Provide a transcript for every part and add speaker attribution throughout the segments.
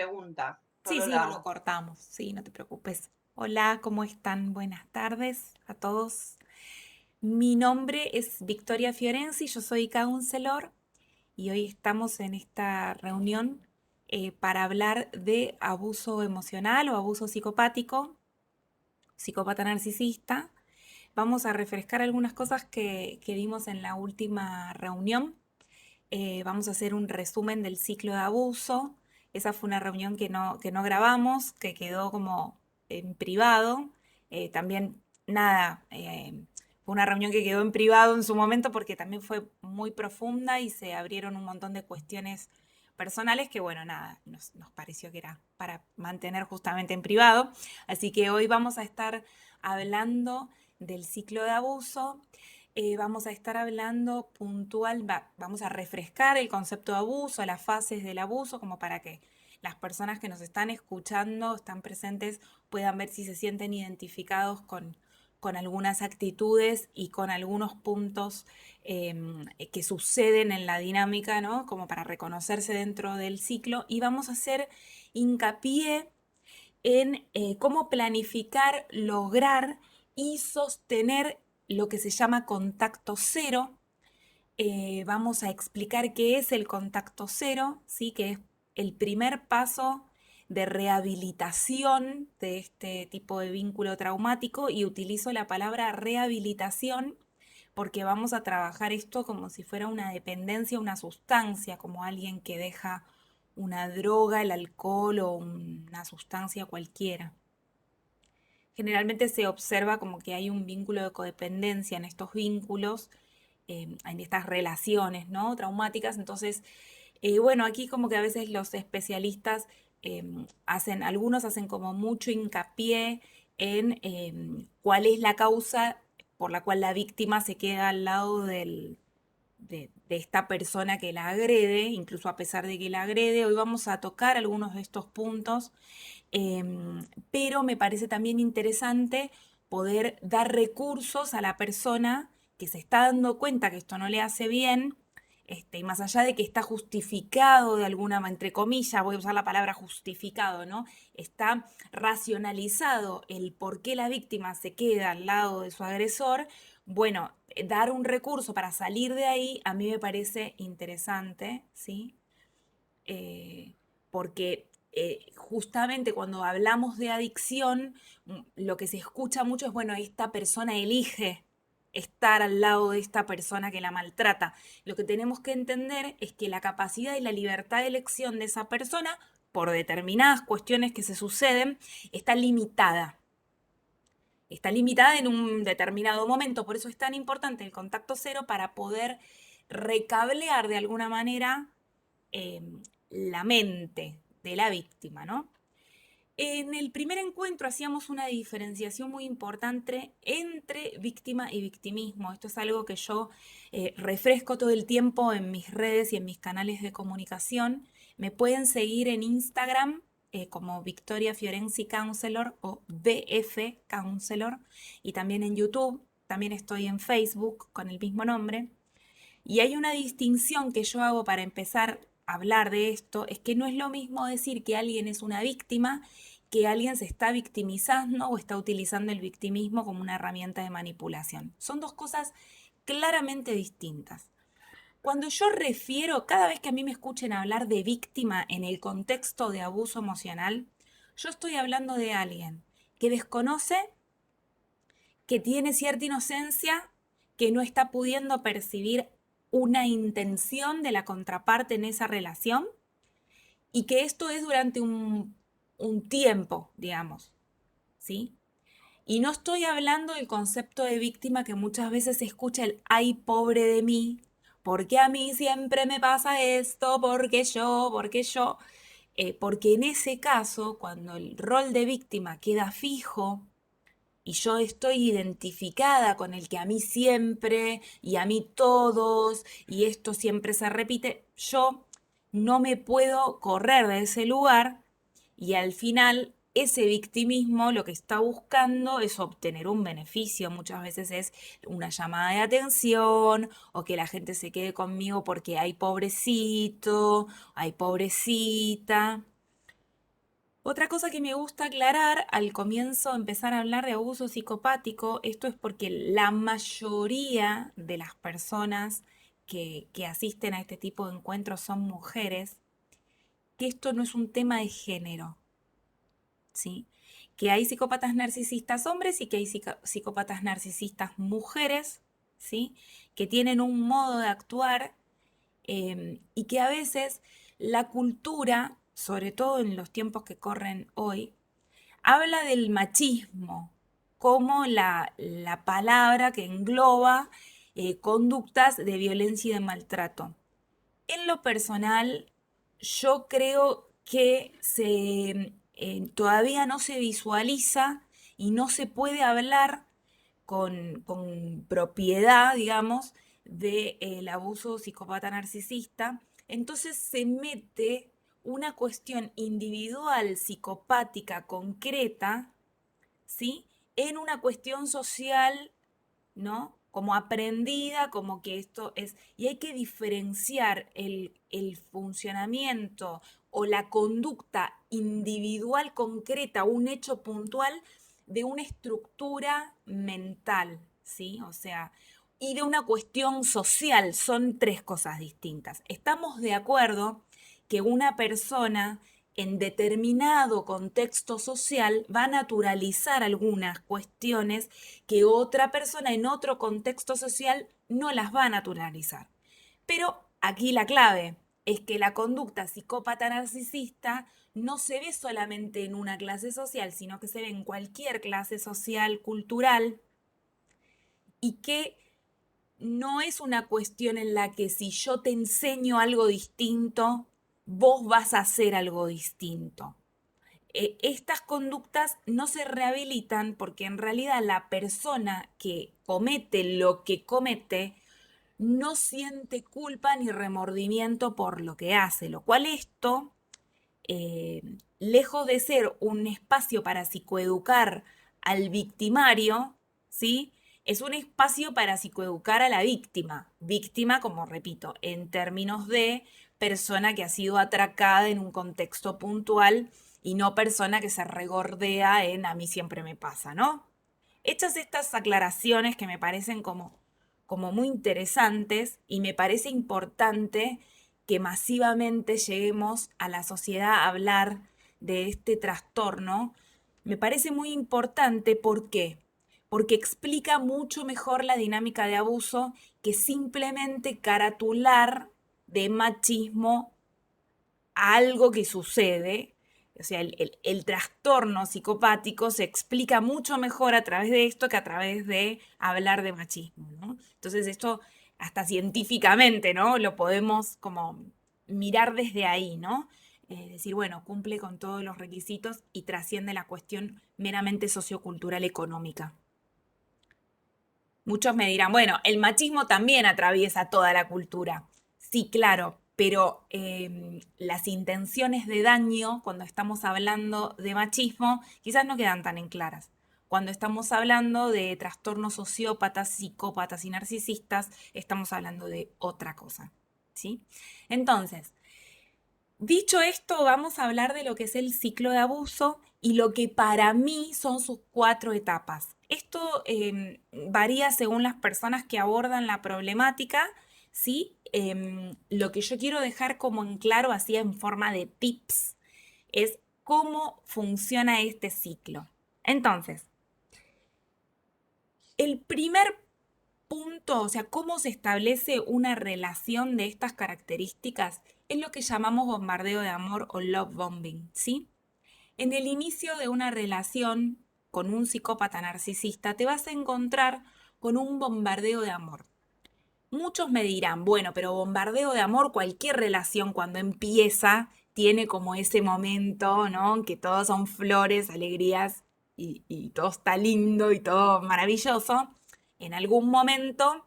Speaker 1: pregunta,
Speaker 2: Sí,
Speaker 1: solo
Speaker 2: sí, o lo
Speaker 1: la...
Speaker 2: cortamos. Sí, no te preocupes. Hola, ¿cómo están? Buenas tardes a todos. Mi nombre es Victoria Fiorenzi, yo soy counselor y hoy estamos en esta reunión para hablar de abuso emocional o abuso psicopático, psicópata narcisista. Vamos a refrescar algunas cosas que vimos en la última reunión. Vamos a hacer un resumen del ciclo de abuso. Esa fue una reunión que no grabamos, que quedó como en privado. También, nada, fue una reunión que quedó en privado en su momento porque también fue muy profunda y se abrieron un montón de cuestiones personales que, bueno, nada, nos pareció que era para mantener justamente en privado. Así que hoy vamos a estar hablando del ciclo de abuso. Vamos a estar hablando vamos a refrescar el concepto de abuso, las fases del abuso, como para que las personas que nos están escuchando, están presentes, puedan ver si se sienten identificados con algunas actitudes y con algunos puntos que suceden en la dinámica, ¿no? Como para reconocerse dentro del ciclo. Y vamos a hacer hincapié en cómo planificar, lograr y sostener lo que se llama contacto cero. Vamos a explicar qué es el contacto cero, ¿sí? Que es el primer paso de rehabilitación de este tipo de vínculo traumático y utilizo la palabra rehabilitación porque vamos a trabajar esto como si fuera una dependencia, una sustancia, como alguien que deja una droga, el alcohol o una sustancia cualquiera. Generalmente se observa como que hay un vínculo de codependencia en estos vínculos, en estas relaciones, ¿no? Traumáticas. Entonces, bueno, aquí como que a veces los especialistas algunos hacen como mucho hincapié en cuál es la causa por la cual la víctima se queda al lado de esta persona que la agrede, incluso a pesar de que la agrede. Hoy vamos a tocar algunos de estos puntos, pero me parece también interesante poder dar recursos a la persona que se está dando cuenta que esto no le hace bien, y más allá de que está justificado de alguna manera, entre comillas, voy a usar la palabra justificado, ¿no? Está racionalizado el por qué la víctima se queda al lado de su agresor. Bueno, dar un recurso para salir de ahí a mí me parece interesante, ¿sí? eh, Porque justamente cuando hablamos de adicción, lo que se escucha mucho es, bueno, esta persona elige estar al lado de esta persona que la maltrata. Lo que tenemos que entender es que la capacidad y la libertad de elección de esa persona, por determinadas cuestiones que se suceden, está limitada. Está limitada en un determinado momento, por eso es tan importante el contacto cero para poder recablear de alguna manera eh, la mente de la víctima, ¿no? En el primer encuentro hacíamos una diferenciación muy importante entre víctima y victimismo. Esto es algo que yo refresco todo el tiempo en mis redes y en mis canales de comunicación. Me pueden seguir en Instagram como Victoria Fiorenzi Counselor o BF Counselor y también en YouTube. También estoy en Facebook con el mismo nombre. Y hay una distinción que yo hago para empezar a hablar de esto, es que no es lo mismo decir que alguien es una víctima que alguien se está victimizando o está utilizando el victimismo como una herramienta de manipulación. Son dos cosas claramente distintas. Cuando yo refiero, cada vez que a mí me escuchen hablar de víctima en el contexto de abuso emocional, yo estoy hablando de alguien que desconoce, que tiene cierta inocencia, que no está pudiendo percibir una intención de la contraparte en esa relación y que esto es durante un tiempo, digamos, ¿sí? Y no estoy hablando del concepto de víctima que muchas veces se escucha el ay, pobre de mí, porque a mí siempre me pasa esto, porque yo, porque en ese caso, cuando el rol de víctima queda fijo, y yo estoy identificada con el que a mí siempre y a mí todos y esto siempre se repite, yo no me puedo correr de ese lugar y al final ese victimismo lo que está buscando es obtener un beneficio, muchas veces es una llamada de atención o que la gente se quede conmigo porque hay pobrecito, hay pobrecita. Otra cosa que me gusta aclarar al comienzo, empezar a hablar de abuso psicopático, esto es porque la mayoría de las personas que asisten a este tipo de encuentros son mujeres, que esto no es un tema de género, ¿sí? Que hay psicópatas narcisistas hombres y que hay psicópatas narcisistas mujeres, ¿sí? Que tienen un modo de actuar y que a veces la cultura, sobre todo en los tiempos que corren hoy, habla del machismo como la palabra que engloba conductas de violencia y de maltrato. En lo personal, yo creo que todavía no se visualiza y no se puede hablar con propiedad, digamos, del abuso psicópata narcisista. Entonces se mete una cuestión individual, psicopática, concreta, ¿sí? En una cuestión social, ¿no? Como aprendida, como que esto es... Y hay que diferenciar el funcionamiento o la conducta individual concreta, un hecho puntual, de una estructura mental, ¿sí? O sea, y de una cuestión social. Son tres cosas distintas. Estamos de acuerdo que una persona en determinado contexto social va a naturalizar algunas cuestiones que otra persona en otro contexto social no las va a naturalizar. Pero aquí la clave es que la conducta psicópata narcisista no se ve solamente en una clase social, sino que se ve en cualquier clase social, cultural, y que no es una cuestión en la que si yo te enseño algo distinto, vos vas a hacer algo distinto. Estas conductas no se rehabilitan porque en realidad la persona que comete lo que comete no siente culpa ni remordimiento por lo que hace, lo cual esto, eh, lejos de ser un espacio para psicoeducar al victimario, ¿sí? Es un espacio para psicoeducar a la víctima. Víctima, como repito, en términos de persona que ha sido atracada en un contexto puntual y no persona que se regordea en a mí siempre me pasa, ¿no? Hechas estas aclaraciones que me parecen como muy interesantes y me parece importante que masivamente lleguemos a la sociedad a hablar de este trastorno, me parece muy importante. ¿Por qué? Porque explica mucho mejor la dinámica de abuso que simplemente caratular de machismo a algo que sucede. O sea, el trastorno psicopático se explica mucho mejor a través de esto que a través de hablar de machismo, ¿no? Entonces esto hasta científicamente, ¿no? Lo podemos como mirar desde ahí, ¿no? Decir, bueno, cumple con todos los requisitos y trasciende la cuestión meramente sociocultural económica. Muchos me dirán, bueno, el machismo también atraviesa toda la cultura. Sí, claro, pero las intenciones de daño, cuando estamos hablando de machismo, quizás no quedan tan en claras. Cuando estamos hablando de trastornos sociópatas, psicópatas y narcisistas, estamos hablando de otra cosa. ¿Sí? Entonces, dicho esto, vamos a hablar de lo que es el ciclo de abuso y lo que para mí son sus cuatro etapas. Esto varía según las personas que abordan la problemática, ¿sí? Lo que yo quiero dejar como en claro, así en forma de tips, es cómo funciona este ciclo. Entonces, el primer punto, o sea, cómo se establece una relación de estas características, es lo que llamamos bombardeo de amor o love bombing, ¿sí? En el inicio de una relación con un psicópata narcisista te vas a encontrar con un bombardeo de amor. Muchos me dirán, bueno, pero bombardeo de amor, cualquier relación cuando empieza tiene como ese momento, ¿no? Que todos son flores, alegrías y todo está lindo y todo maravilloso. En algún momento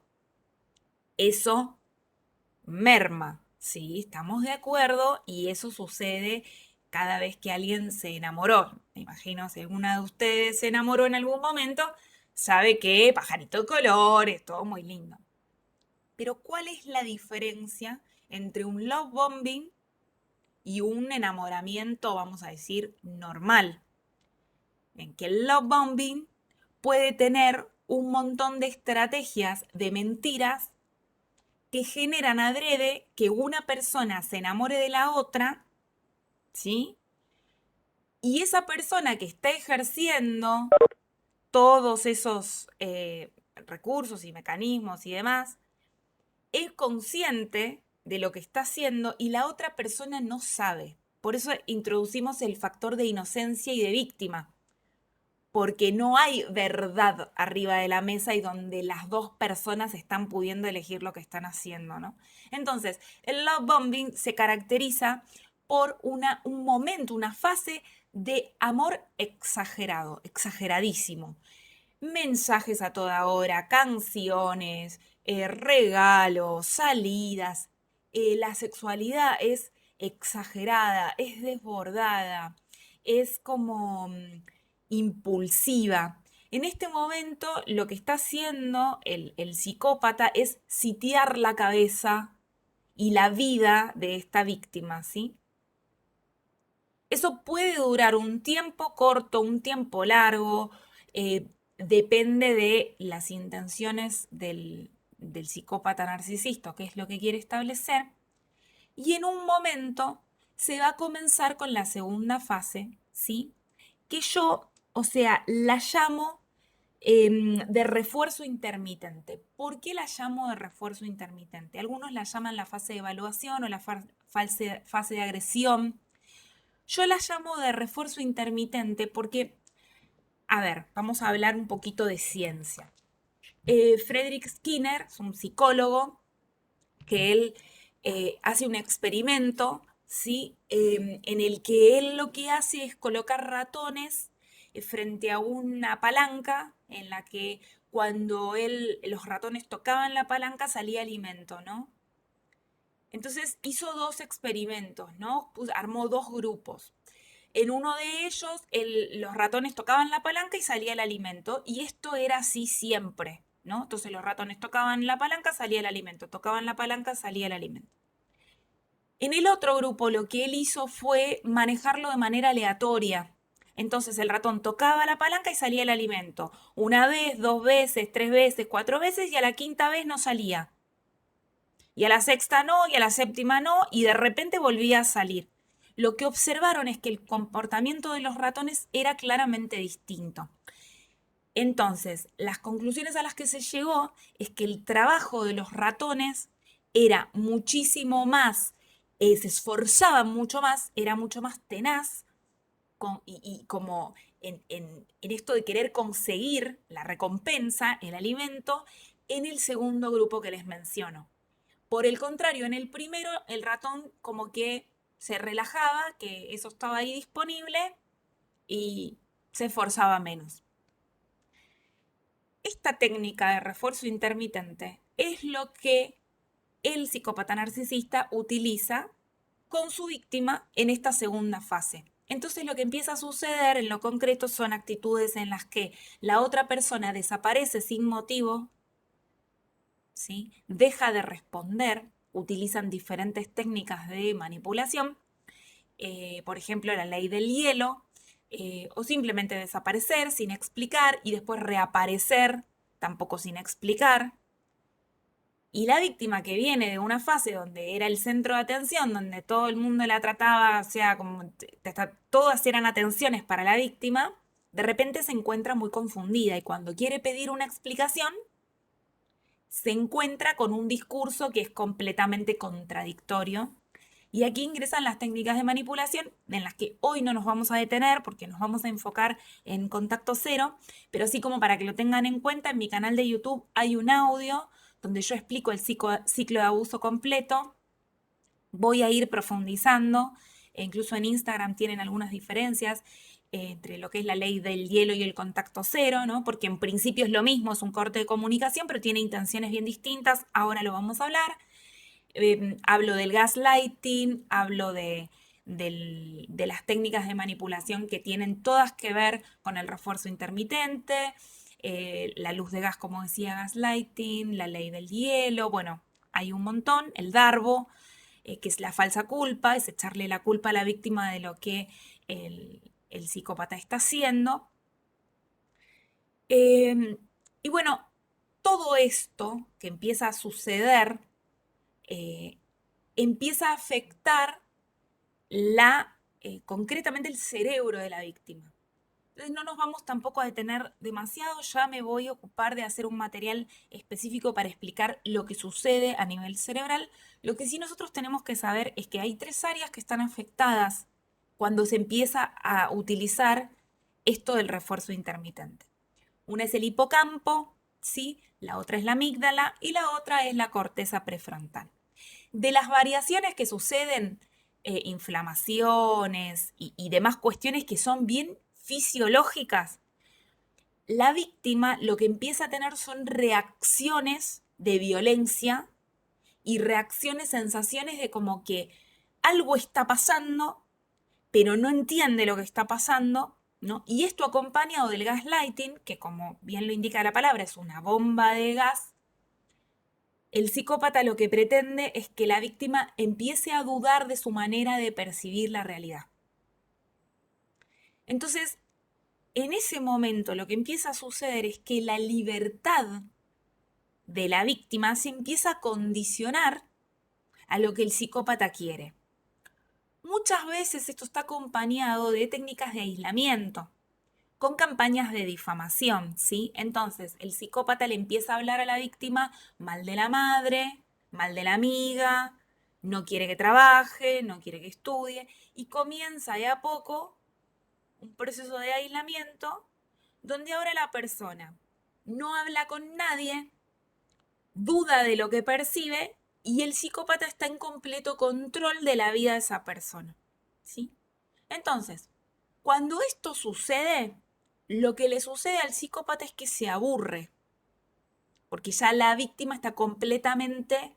Speaker 2: eso merma, ¿sí? Estamos de acuerdo y eso sucede cada vez que alguien se enamoró. Me imagino, si alguna de ustedes se enamoró en algún momento, sabe que pajarito de colores, todo muy lindo. Pero ¿cuál es la diferencia entre un love bombing y un enamoramiento, vamos a decir, normal. En que el love bombing puede tener un montón de estrategias de mentiras que generan adrede que una persona se enamore de la otra, ¿sí? Y esa persona que está ejerciendo todos esos recursos y mecanismos y demás, es consciente de lo que está haciendo y la otra persona no sabe. Por eso introducimos el factor de inocencia y de víctima, porque no hay verdad arriba de la mesa y donde las dos personas están pudiendo elegir lo que están haciendo, ¿no? Entonces, el love bombing se caracteriza por un momento, una fase de amor exagerado, exageradísimo. Mensajes a toda hora, canciones, regalos, salidas. La sexualidad es exagerada, es desbordada, es como impulsiva. En este momento lo que está haciendo el psicópata es sitiar la cabeza y la vida de esta víctima, ¿sí? Eso puede durar un tiempo corto, un tiempo largo, depende de las intenciones del psicópata narcisista, que es lo que quiere establecer. Y en un momento se va a comenzar con la segunda fase, ¿sí? Que yo, o sea, la llamo de refuerzo intermitente. ¿Por qué la llamo de refuerzo intermitente? Algunos la llaman la fase de evaluación o la fase de agresión. Yo la llamo de refuerzo intermitente porque, a ver, vamos a hablar un poquito de ciencia. Frederick Skinner es un psicólogo que él hace un experimento, ¿sí? En el que él lo que hace es colocar ratones frente a una palanca en la que cuando los ratones tocaban la palanca salía alimento, ¿no? Entonces hizo dos experimentos, ¿no? Armó dos grupos. En uno de ellos, los ratones tocaban la palanca y salía el alimento, y esto era así siempre, ¿no? Entonces los ratones tocaban la palanca, salía el alimento, tocaban la palanca, salía el alimento. En el otro grupo lo que él hizo fue manejarlo de manera aleatoria. Entonces el ratón tocaba la palanca y salía el alimento. Una vez, dos veces, tres veces, cuatro veces, y a la quinta vez no salía. Y a la sexta no, y a la séptima no, y de repente volvía a salir. Lo que observaron es que el comportamiento de los ratones era claramente distinto. Entonces, las conclusiones a las que se llegó es que el trabajo de los ratones era muchísimo más, se esforzaban mucho más, era mucho más tenaz, y como en esto de querer conseguir la recompensa, el alimento, en el segundo grupo que les menciono. Por el contrario, en el primero, el ratón como que se relajaba, que eso estaba ahí disponible y se esforzaba menos. Esta técnica de refuerzo intermitente es lo que el psicópata narcisista utiliza con su víctima en esta segunda fase. Entonces lo que empieza a suceder en lo concreto son actitudes en las que la otra persona desaparece sin motivo, ¿sí? Deja de responder, utilizan diferentes técnicas de manipulación, por ejemplo la ley del hielo, o simplemente desaparecer sin explicar y después reaparecer tampoco sin explicar. Y la víctima que viene de una fase donde era el centro de atención, donde todo el mundo la trataba, o sea, como todas eran atenciones para la víctima, de repente se encuentra muy confundida y cuando quiere pedir una explicación, se encuentra con un discurso que es completamente contradictorio. Y aquí ingresan las técnicas de manipulación en las que hoy no nos vamos a detener porque nos vamos a enfocar en contacto cero, pero sí como para que lo tengan en cuenta, en mi canal de YouTube hay un audio donde yo explico el ciclo de abuso completo. Voy a ir profundizando, e incluso en Instagram tienen algunas diferencias entre lo que es la ley del hielo y el contacto cero, ¿no? Porque en principio es lo mismo, es un corte de comunicación, pero tiene intenciones bien distintas, ahora lo vamos a hablar. Hablo del gaslighting, hablo de las técnicas de manipulación que tienen todas que ver con el refuerzo intermitente, la luz de gas, como decía, gaslighting, la ley del hielo, bueno, hay un montón, el Darbo. que es la falsa culpa, es echarle la culpa a la víctima de lo que el psicópata está haciendo. Y bueno, todo esto que empieza a suceder empieza a afectar concretamente el cerebro de la víctima. Entonces no nos vamos tampoco a detener demasiado, ya me voy a ocupar de hacer un material específico para explicar lo que sucede a nivel cerebral. Lo que sí nosotros tenemos que saber es que hay 3 áreas que están afectadas cuando se empieza a utilizar esto del refuerzo intermitente. Una es el hipocampo, ¿sí? La otra es la amígdala y la otra es la corteza prefrontal. De las variaciones que suceden, inflamaciones y demás cuestiones que son bien fisiológicas, la víctima lo que empieza a tener son reacciones de violencia y reacciones, sensaciones de como que algo está pasando, pero no entiende lo que está pasando, ¿no? Y esto acompañado del gaslighting, que como bien lo indica la palabra, es una bomba de gas. El psicópata lo que pretende es que la víctima empiece a dudar de su manera de percibir la realidad. Entonces, en ese momento lo que empieza a suceder es que la libertad de la víctima se empieza a condicionar a lo que el psicópata quiere. Muchas veces esto está acompañado de técnicas de aislamiento, con campañas de difamación, ¿sí? Entonces, el psicópata le empieza a hablar a la víctima mal de la madre, mal de la amiga, no quiere que trabaje, no quiere que estudie, y comienza de a poco un proceso de aislamiento donde ahora la persona no habla con nadie, duda de lo que percibe y el psicópata está en completo control de la vida de esa persona, ¿sí? Entonces, cuando esto sucede, lo que le sucede al psicópata es que se aburre, porque ya la víctima está completamente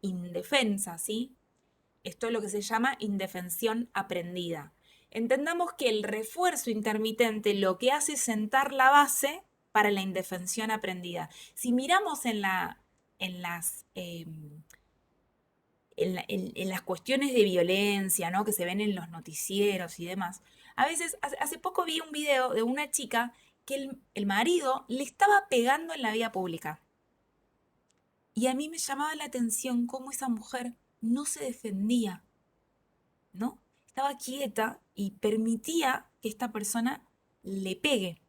Speaker 2: indefensa, ¿sí? Esto es lo que se llama indefensión aprendida. Entendamos que el refuerzo intermitente lo que hace es sentar la base para la indefensión aprendida. Si miramos en las, en las cuestiones de violencia, ¿no? Que se ven en los noticieros y demás, a veces, hace poco vi un video de una chica que el marido le estaba pegando en la vía pública. Y a mí me llamaba la atención cómo esa mujer no se defendía, ¿no? Estaba quieta y permitía que esta persona le pegue.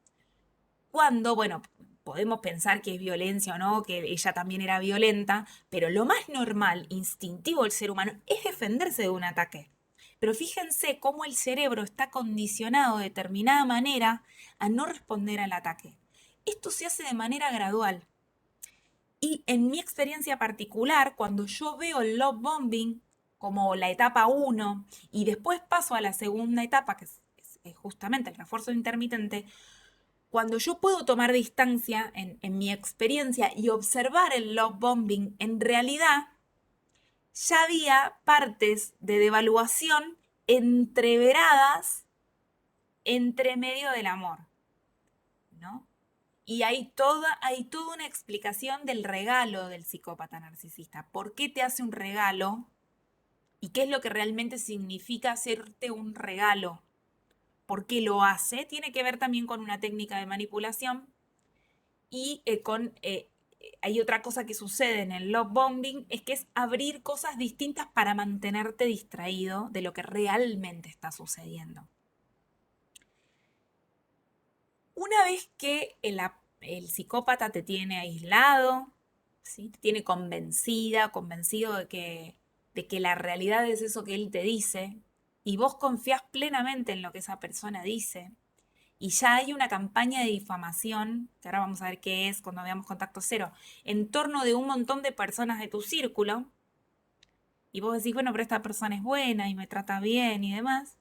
Speaker 2: Cuando, bueno, podemos pensar que es violencia o no, que ella también era violenta, pero lo más normal, instintivo del ser humano, es defenderse de un ataque. Pero fíjense cómo el cerebro está condicionado de determinada manera a no responder al ataque. Esto se hace de manera gradual. Y en mi experiencia particular, cuando yo veo el love bombing como la etapa 1 y después paso a la segunda etapa, que es justamente el refuerzo intermitente, cuando yo puedo tomar distancia en mi experiencia y observar el love bombing, en realidad ya había partes de devaluación entreveradas entre medio del amor, ¿no? Y hay toda una explicación del regalo del psicópata narcisista. ¿Por qué te hace un regalo? ¿Y qué es lo que realmente significa hacerte un regalo? ¿Por qué lo hace? Tiene que ver también con una técnica de manipulación y hay otra cosa que sucede en el love bombing, es que es abrir cosas distintas para mantenerte distraído de lo que realmente está sucediendo. Una vez que el psicópata te tiene aislado, ¿sí? Te tiene convencido de que la realidad es eso que él te dice, y vos confías plenamente en lo que esa persona dice, y ya hay una campaña de difamación, que ahora vamos a ver qué es cuando veamos Contacto Cero, en torno de un montón de personas de tu círculo, y vos decís, bueno, pero esta persona es buena y me trata bien y demás,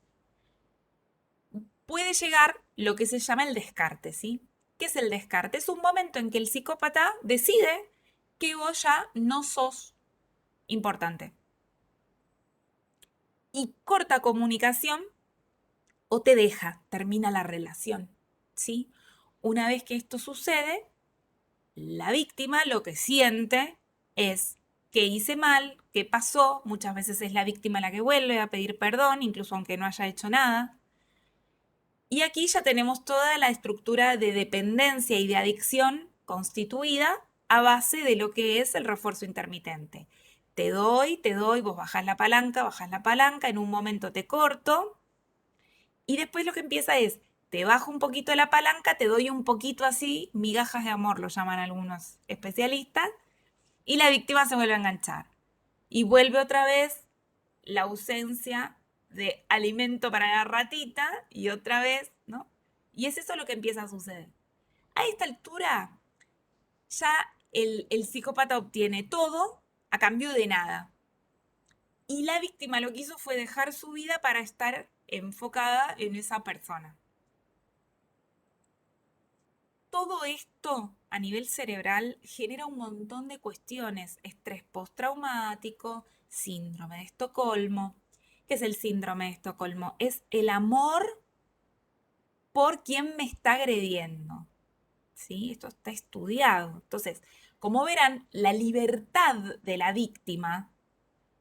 Speaker 2: puede llegar lo que se llama el descarte, ¿sí? ¿Qué es el descarte? Es un momento en que el psicópata decide que vos ya no sos importante. Y corta comunicación o te deja, termina la relación, ¿sí? Una vez que esto sucede, la víctima lo que siente es qué hice mal, qué pasó. Muchas veces es la víctima la que vuelve a pedir perdón, incluso aunque no haya hecho nada. Y aquí ya tenemos toda la estructura de dependencia y de adicción constituida a base de lo que es el refuerzo intermitente. Te doy, vos bajás la palanca, en un momento te corto y después lo que empieza es, te bajo un poquito la palanca, te doy un poquito así, migajas de amor lo llaman algunos especialistas, y la víctima se vuelve a enganchar. Y vuelve otra vez la ausencia de alimento para la ratita y otra vez, ¿no? Y es eso lo que empieza a suceder. A esta altura ya el psicópata obtiene todo a cambio de nada. Y la víctima lo que hizo fue dejar su vida para estar enfocada en esa persona. Todo esto a nivel cerebral genera un montón de cuestiones. Estrés postraumático, síndrome de Estocolmo. ¿Qué es el síndrome de Estocolmo? Es el amor por quien me está agrediendo. ¿Sí? Esto está estudiado. Entonces, como verán, la libertad de la víctima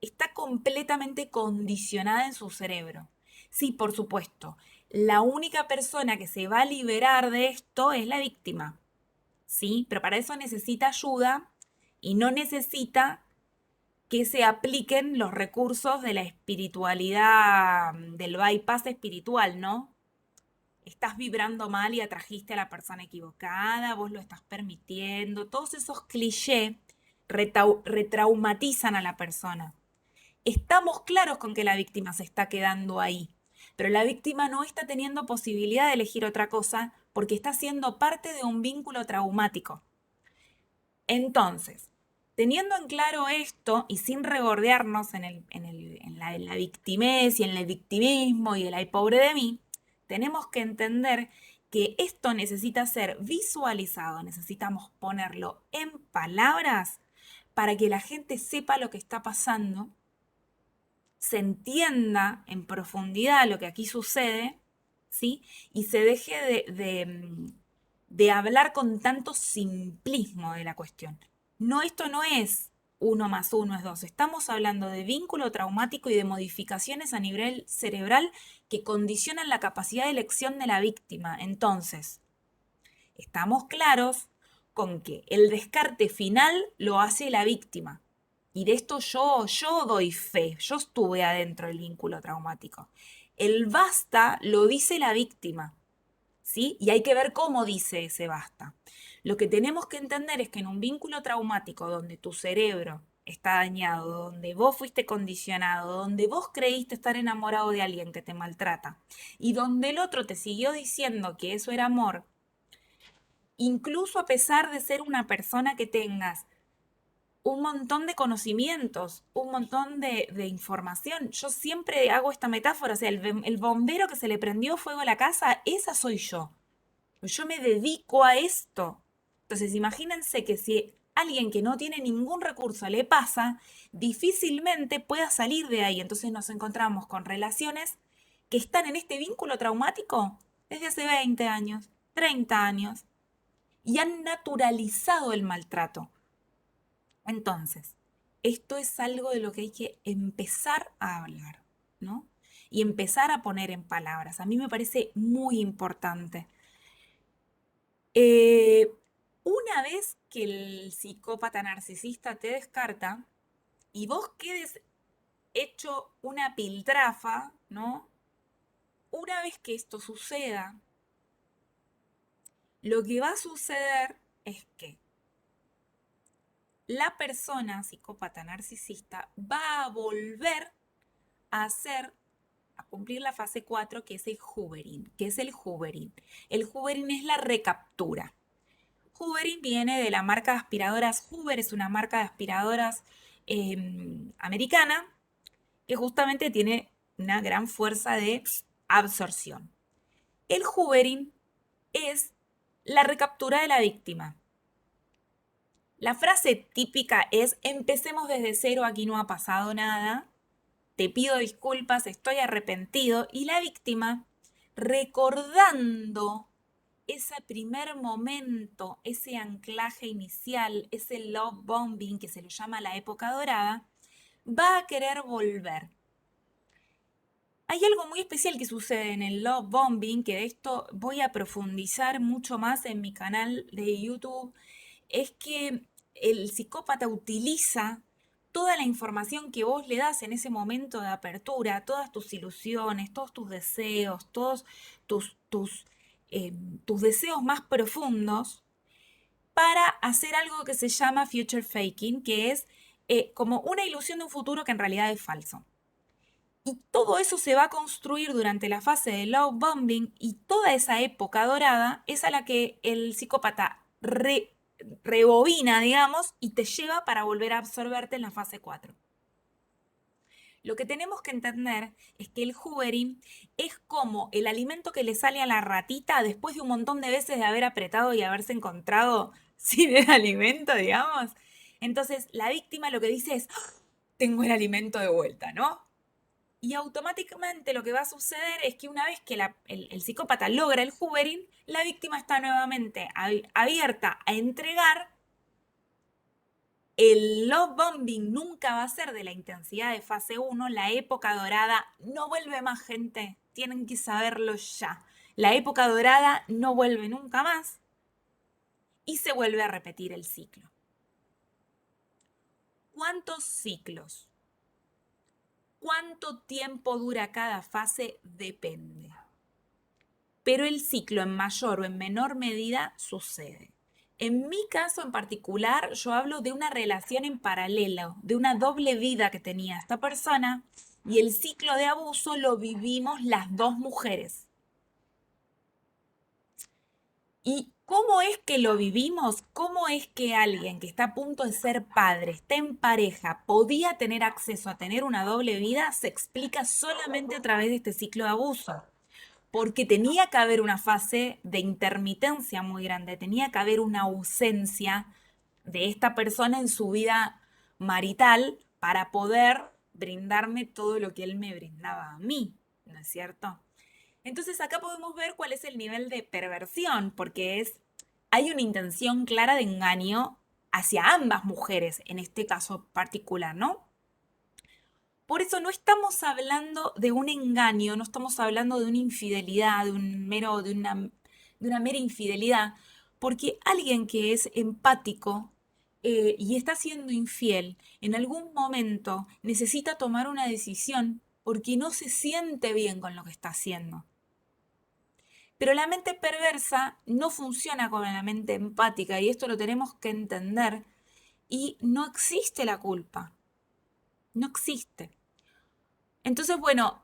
Speaker 2: está completamente condicionada en su cerebro. Sí, por supuesto, la única persona que se va a liberar de esto es la víctima. ¿Sí? Pero para eso necesita ayuda y no necesita que se apliquen los recursos de la espiritualidad, del bypass espiritual, ¿no? Estás vibrando mal y atrajiste a la persona equivocada, vos lo estás permitiendo. Todos esos clichés retraumatizan a la persona. Estamos claros con que la víctima se está quedando ahí, pero la víctima no está teniendo posibilidad de elegir otra cosa porque está siendo parte de un vínculo traumático. Entonces, teniendo en claro esto y sin regordearnos en la victimez y en el victimismo y el ay pobre de mí, tenemos que entender que esto necesita ser visualizado, necesitamos ponerlo en palabras para que la gente sepa lo que está pasando, se entienda en profundidad lo que aquí sucede, ¿sí? Y se deje de hablar con tanto simplismo de la cuestión. No, esto no es uno más uno es dos. Estamos hablando de vínculo traumático y de modificaciones a nivel cerebral que condicionan la capacidad de elección de la víctima. Entonces, estamos claros con que el descarte final lo hace la víctima. Y de esto yo doy fe, yo estuve adentro del vínculo traumático. El basta lo dice la víctima, ¿sí? Y hay que ver cómo dice ese basta. Lo que tenemos que entender es que en un vínculo traumático donde tu cerebro está dañado, donde vos fuiste condicionado, donde vos creíste estar enamorado de alguien que te maltrata y donde el otro te siguió diciendo que eso era amor, incluso a pesar de ser una persona que tengas un montón de conocimientos, un montón de información. Yo siempre hago esta metáfora, o sea, el bombero que se le prendió fuego a la casa, esa soy yo. Yo me dedico a esto. Entonces, imagínense que si alguien que no tiene ningún recurso le pasa, difícilmente pueda salir de ahí. Entonces nos encontramos con relaciones que están en este vínculo traumático desde hace 20 años, 30 años, y han naturalizado el maltrato. Entonces, esto es algo de lo que hay que empezar a hablar, ¿no? Y empezar a poner en palabras. A mí me parece muy importante. Eh, una vez que el psicópata narcisista te descarta y vos quedes hecho una piltrafa, ¿no? Una vez que esto suceda, lo que va a suceder es que la persona psicópata narcisista va a volver a hacer, a cumplir la fase 4, que es el hoovering. ¿Qué es el hoovering? El hoovering es la recaptura. Hoovering viene de la marca de aspiradoras Hoover, es una marca de aspiradoras americana que justamente tiene una gran fuerza de absorción. El hoovering es la recaptura de la víctima. La frase típica es: empecemos desde cero, aquí no ha pasado nada, te pido disculpas, estoy arrepentido, y la víctima, recordando ese primer momento, ese anclaje inicial, ese love bombing que se lo llama la época dorada, va a querer volver. Hay algo muy especial que sucede en el love bombing, que de esto voy a profundizar mucho más en mi canal de YouTube, es que el psicópata utiliza toda la información que vos le das en ese momento de apertura, todas tus ilusiones, todos tus deseos, todos tus deseos más profundos, para hacer algo que se llama future faking, que es como una ilusión de un futuro que en realidad es falso. Y todo eso se va a construir durante la fase de love bombing, y toda esa época dorada es a la que el psicópata rebobina, digamos, y te lleva para volver a absorberte en la fase 4. Lo que tenemos que entender es que el hoovering es como el alimento que le sale a la ratita después de un montón de veces de haber apretado y haberse encontrado sin el alimento, digamos. Entonces, la víctima lo que dice es: "¡Ah! Tengo el alimento de vuelta", ¿no? Y automáticamente lo que va a suceder es que una vez que el psicópata logra el hoovering, la víctima está nuevamente abierta a entregar. El love bombing nunca va a ser de la intensidad de fase 1, la época dorada no vuelve más, gente, tienen que saberlo ya. La época dorada no vuelve nunca más y se vuelve a repetir el ciclo. ¿Cuántos ciclos? ¿Cuánto tiempo dura cada fase? Depende. Pero el ciclo en mayor o en menor medida sucede. En mi caso en particular, yo hablo de una relación en paralelo, de una doble vida que tenía esta persona, y el ciclo de abuso lo vivimos las dos mujeres. ¿Y cómo es que lo vivimos? ¿Cómo es que alguien que está a punto de ser padre, está en pareja, podía tener acceso a tener una doble vida? Se explica solamente a través de este ciclo de abuso. Porque tenía que haber una fase de intermitencia muy grande, tenía que haber una ausencia de esta persona en su vida marital para poder brindarme todo lo que él me brindaba a mí, ¿no es cierto? Entonces acá podemos ver cuál es el nivel de perversión, porque hay una intención clara de engaño hacia ambas mujeres, en este caso particular, ¿no? Por eso no estamos hablando de un engaño, no estamos hablando de una infidelidad, de una mera infidelidad, porque alguien que es empático y está siendo infiel, en algún momento necesita tomar una decisión porque no se siente bien con lo que está haciendo. Pero la mente perversa no funciona como la mente empática, y esto lo tenemos que entender, y no existe la culpa, no existe. Entonces, bueno,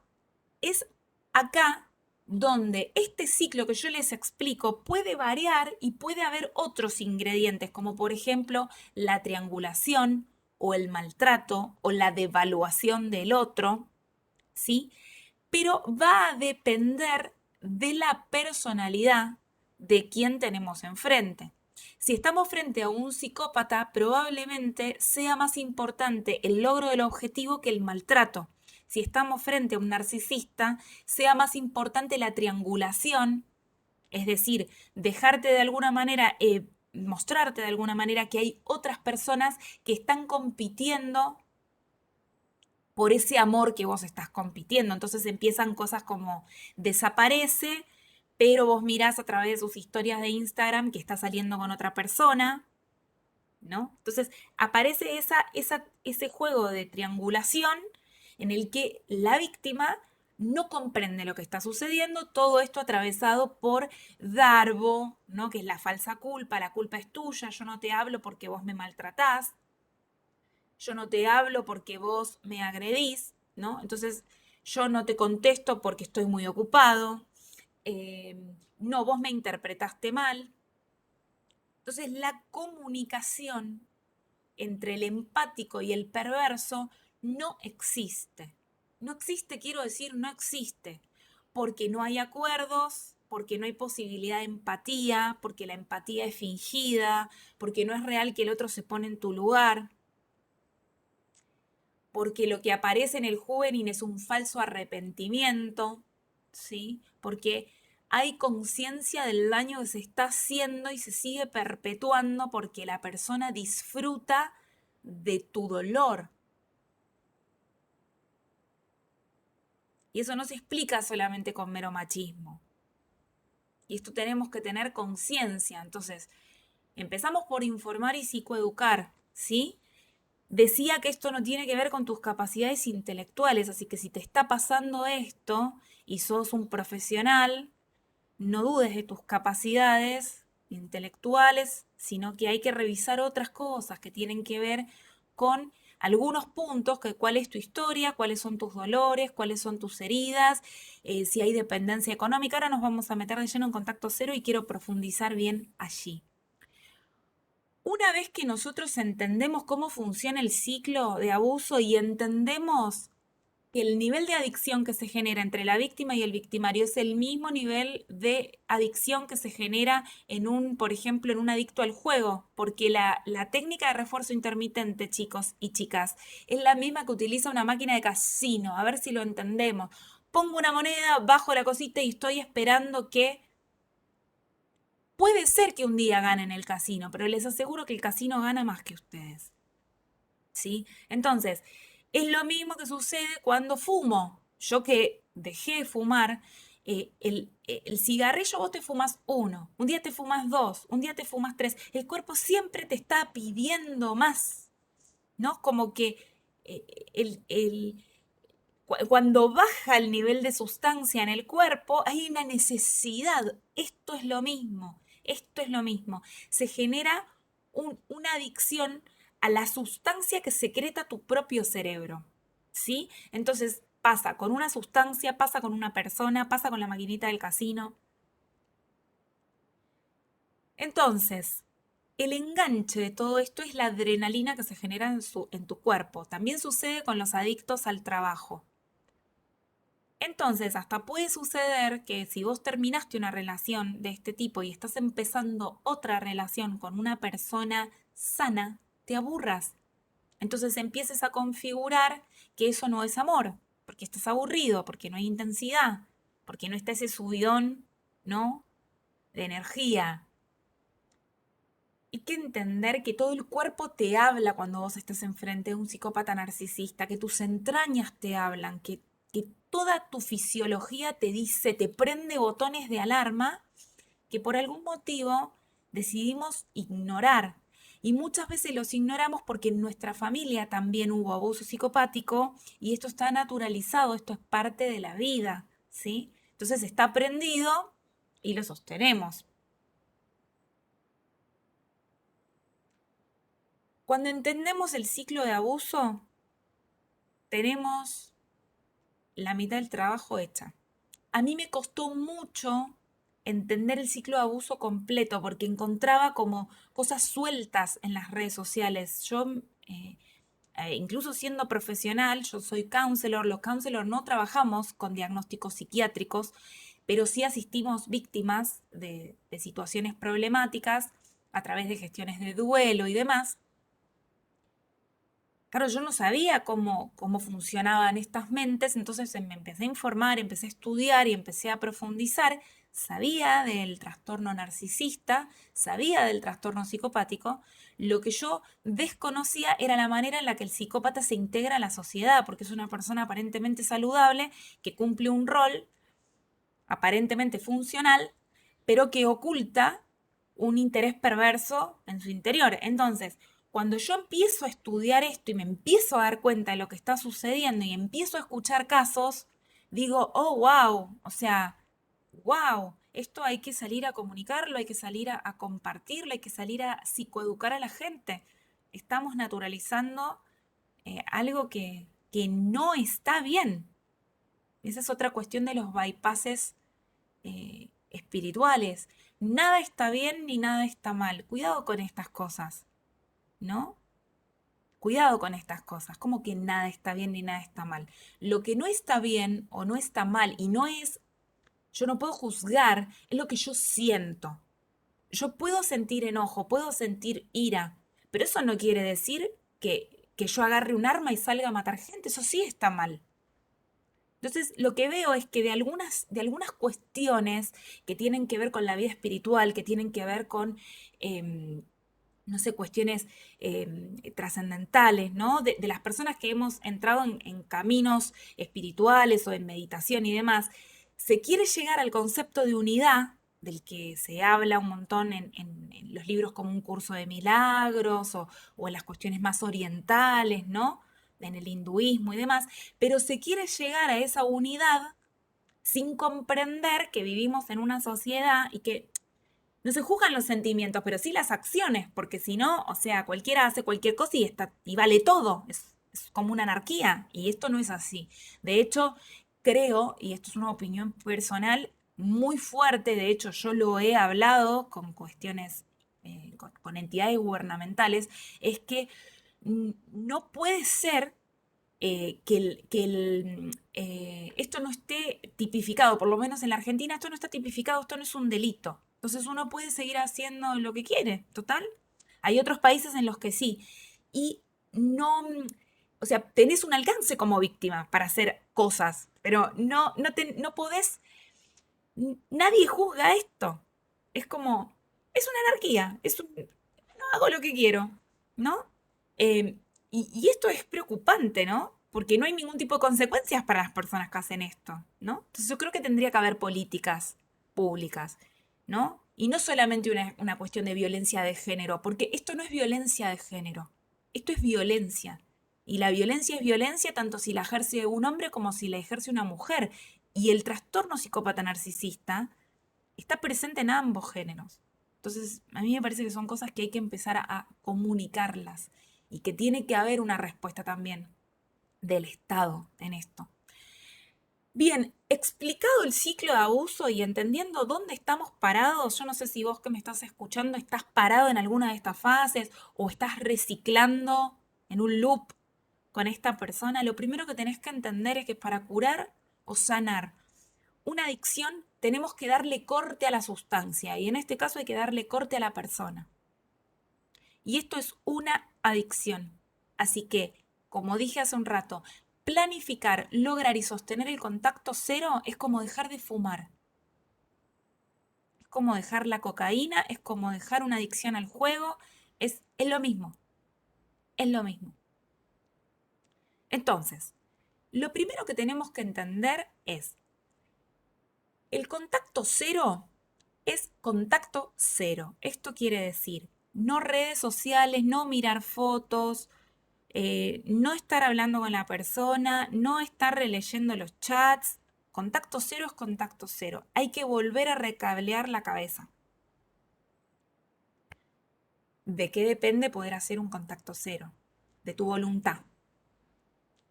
Speaker 2: es acá donde este ciclo que yo les explico puede variar y puede haber otros ingredientes, como por ejemplo la triangulación o el maltrato o la devaluación del otro, ¿sí? Pero va a depender de la personalidad de quien tenemos enfrente. Si estamos frente a un psicópata, probablemente sea más importante el logro del objetivo que el maltrato. Si estamos frente a un narcisista, sea más importante la triangulación, es decir, dejarte de alguna manera, mostrarte de alguna manera que hay otras personas que están compitiendo por ese amor que vos estás compitiendo. Entonces empiezan cosas como: desaparece, pero vos mirás a través de sus historias de Instagram que está saliendo con otra persona, ¿no? Entonces aparece ese juego de triangulación en el que la víctima no comprende lo que está sucediendo, todo esto atravesado por Darbo, ¿no? Que es la falsa culpa, la culpa es tuya, yo no te hablo porque vos me maltratás, yo no te hablo porque vos me agredís, ¿no? Entonces yo no te contesto porque estoy muy ocupado, no, vos me interpretaste mal. Entonces la comunicación entre el empático y el perverso no existe. No existe, quiero decir, no existe, porque no hay acuerdos, porque no hay posibilidad de empatía, porque la empatía es fingida, porque no es real que el otro se pone en tu lugar, porque lo que aparece en el juvenil es un falso arrepentimiento, ¿sí? Porque hay conciencia del daño que se está haciendo y se sigue perpetuando porque la persona disfruta de tu dolor. Y eso no se explica solamente con mero machismo. Y esto tenemos que tener conciencia. Entonces, empezamos por informar y psicoeducar, ¿sí? Decía que esto no tiene que ver con tus capacidades intelectuales, así que si te está pasando esto y sos un profesional, no dudes de tus capacidades intelectuales, sino que hay que revisar otras cosas que tienen que ver con algunos puntos, que cuál es tu historia, cuáles son tus dolores, cuáles son tus heridas, si hay dependencia económica. Ahora nos vamos a meter de lleno en contacto cero y quiero profundizar bien allí. Una vez que nosotros entendemos cómo funciona el ciclo de abuso y entendemos que el nivel de adicción que se genera entre la víctima y el victimario es el mismo nivel de adicción que se genera en por ejemplo, en un adicto al juego, porque la técnica de refuerzo intermitente, chicos y chicas, es la misma que utiliza una máquina de casino. A ver si lo entendemos. Pongo una moneda, bajo la cosita y estoy esperando que... Puede ser que un día ganen el casino, pero les aseguro que el casino gana más que ustedes. ¿Sí? Entonces, es lo mismo que sucede cuando fumo. Yo que dejé de fumar, el cigarrillo vos te fumas uno, un día te fumas dos, un día te fumas tres. El cuerpo siempre te está pidiendo más, ¿no? Como que eh, cuando baja el nivel de sustancia en el cuerpo, hay una necesidad. Esto es lo mismo, esto es lo mismo. Se genera una adicción a la sustancia que secreta tu propio cerebro, ¿sí? Entonces pasa con una sustancia, pasa con una persona, pasa con la maquinita del casino. Entonces, el enganche de todo esto es la adrenalina que se genera en tu cuerpo. También sucede con los adictos al trabajo. Entonces, hasta puede suceder que si vos terminaste una relación de este tipo y estás empezando otra relación con una persona sana, te aburras. Entonces empieces a configurar que eso no es amor, porque estás aburrido, porque no hay intensidad, porque no está ese subidón, ¿no? De energía. Hay que entender que todo el cuerpo te habla cuando vos estás enfrente de un psicópata narcisista, que tus entrañas te hablan, que toda tu fisiología te dice, te prende botones de alarma que por algún motivo decidimos ignorar. Y muchas veces los ignoramos porque en nuestra familia también hubo abuso psicopático y esto está naturalizado, esto es parte de la vida, ¿sí? Entonces está aprendido y lo sostenemos. Cuando entendemos el ciclo de abuso, tenemos la mitad del trabajo hecha. A mí me costó mucho entender el ciclo de abuso completo porque encontraba como cosas sueltas en las redes sociales. Yo, incluso siendo profesional, yo soy counselor, los counselors no trabajamos con diagnósticos psiquiátricos, pero sí asistimos víctimas de situaciones problemáticas a través de gestiones de duelo y demás. Claro, yo no sabía cómo funcionaban estas mentes, entonces me empecé a informar, empecé a estudiar y empecé a profundizar. Sabía del trastorno narcisista, sabía del trastorno psicopático. Lo que yo desconocía era la manera en la que el psicópata se integra a la sociedad, porque es una persona aparentemente saludable, que cumple un rol aparentemente funcional, pero que oculta un interés perverso en su interior. Entonces, cuando yo empiezo a estudiar esto y me empiezo a dar cuenta de lo que está sucediendo y empiezo a escuchar casos, digo, oh, wow, o sea, wow, esto hay que salir a comunicarlo, hay que salir a compartirlo, hay que salir a psicoeducar a la gente. Estamos naturalizando algo que no está bien. Esa es otra cuestión de los bypasses espirituales. Nada está bien ni nada está mal. Cuidado con estas cosas, ¿no? Cuidado con estas cosas. Como que nada está bien ni nada está mal. Lo que no está bien o no está mal y no es, yo no puedo juzgar, es lo que yo siento. Yo puedo sentir enojo, puedo sentir ira, pero eso no quiere decir que yo agarre un arma y salga a matar gente. Eso sí está mal. Entonces, lo que veo es que de algunas cuestiones que tienen que ver con la vida espiritual, que tienen que ver con, em, no sé, cuestiones trascendentales, ¿no? De las personas que hemos entrado en caminos espirituales o en meditación y demás, se quiere llegar al concepto de unidad, del que se habla un montón en los libros como un curso de milagros o en las cuestiones más orientales, ¿no? En el hinduismo y demás, pero se quiere llegar a esa unidad sin comprender que vivimos en una sociedad y que no se juzgan los sentimientos, pero sí las acciones, porque si no, o sea, cualquiera hace cualquier cosa y vale todo. Es como una anarquía, y esto no es así. De hecho, creo, y esto es una opinión personal muy fuerte, de hecho yo lo he hablado con cuestiones, con entidades gubernamentales, es que no puede ser esto no esté tipificado, por lo menos en la Argentina esto no está tipificado, esto no es un delito. Entonces uno puede seguir haciendo lo que quiere, total. Hay otros países en los que sí. Y no, o sea, tenés un alcance como víctima para hacer cosas, pero no podés, nadie juzga esto. Es como, es una anarquía, no hago lo que quiero, ¿no? Eh, y esto es preocupante, ¿no? Porque no hay ningún tipo de consecuencias para las personas que hacen esto, ¿no? Entonces yo creo que tendría que haber políticas públicas, ¿no? Y no solamente una cuestión de violencia de género, porque esto no es violencia de género, esto es violencia. Y la violencia es violencia tanto si la ejerce un hombre como si la ejerce una mujer. Y el trastorno psicópata narcisista está presente en ambos géneros. Entonces, a mí me parece que son cosas que hay que empezar a comunicarlas y que tiene que haber una respuesta también del Estado en esto. Bien, explicado el ciclo de abuso y entendiendo dónde estamos parados, yo no sé si vos que me estás escuchando estás parado en alguna de estas fases o estás reciclando en un loop con esta persona, lo primero que tenés que entender es que para curar o sanar una adicción tenemos que darle corte a la sustancia y en este caso hay que darle corte a la persona. Y esto es una adicción. Así que, como dije hace un rato, planificar, lograr y sostener el contacto cero es como dejar de fumar. Es como dejar la cocaína, es como dejar una adicción al juego, es lo mismo, es lo mismo. Entonces, lo primero que tenemos que entender es, el contacto cero es contacto cero. Esto quiere decir, no redes sociales, no mirar fotos, no estar hablando con la persona, no estar releyendo los chats. Contacto cero es contacto cero. Hay que volver a recablear la cabeza. ¿De qué depende poder hacer un contacto cero? De tu voluntad.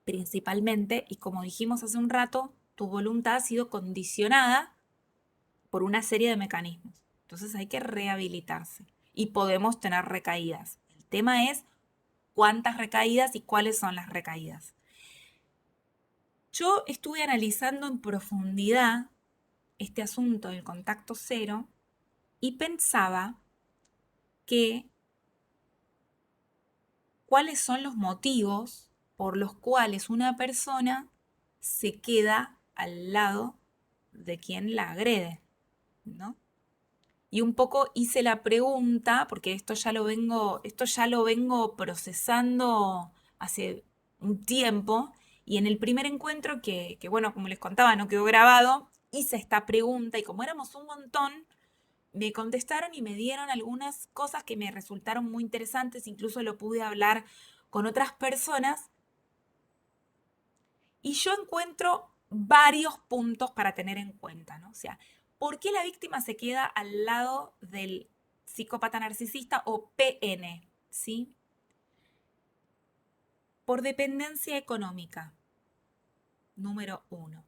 Speaker 2: Principalmente, y como dijimos hace un rato, tu voluntad ha sido condicionada por una serie de mecanismos. Entonces hay que rehabilitarse y podemos tener recaídas. El tema es cuántas recaídas y cuáles son las recaídas. Yo estuve analizando en profundidad este asunto del contacto cero y pensaba que cuáles son los motivos por los cuales una persona se queda al lado de quien la agrede, ¿no? Y un poco hice la pregunta, porque esto ya lo vengo procesando hace un tiempo, y en el primer encuentro que bueno, como les contaba, no quedó grabado, hice esta pregunta y como éramos un montón, me contestaron y me dieron algunas cosas que me resultaron muy interesantes, incluso lo pude hablar con otras personas, y yo encuentro varios puntos para tener en cuenta, ¿no? O sea, ¿por qué la víctima se queda al lado del psicópata narcisista o PN? ¿Sí? Por dependencia económica, número uno.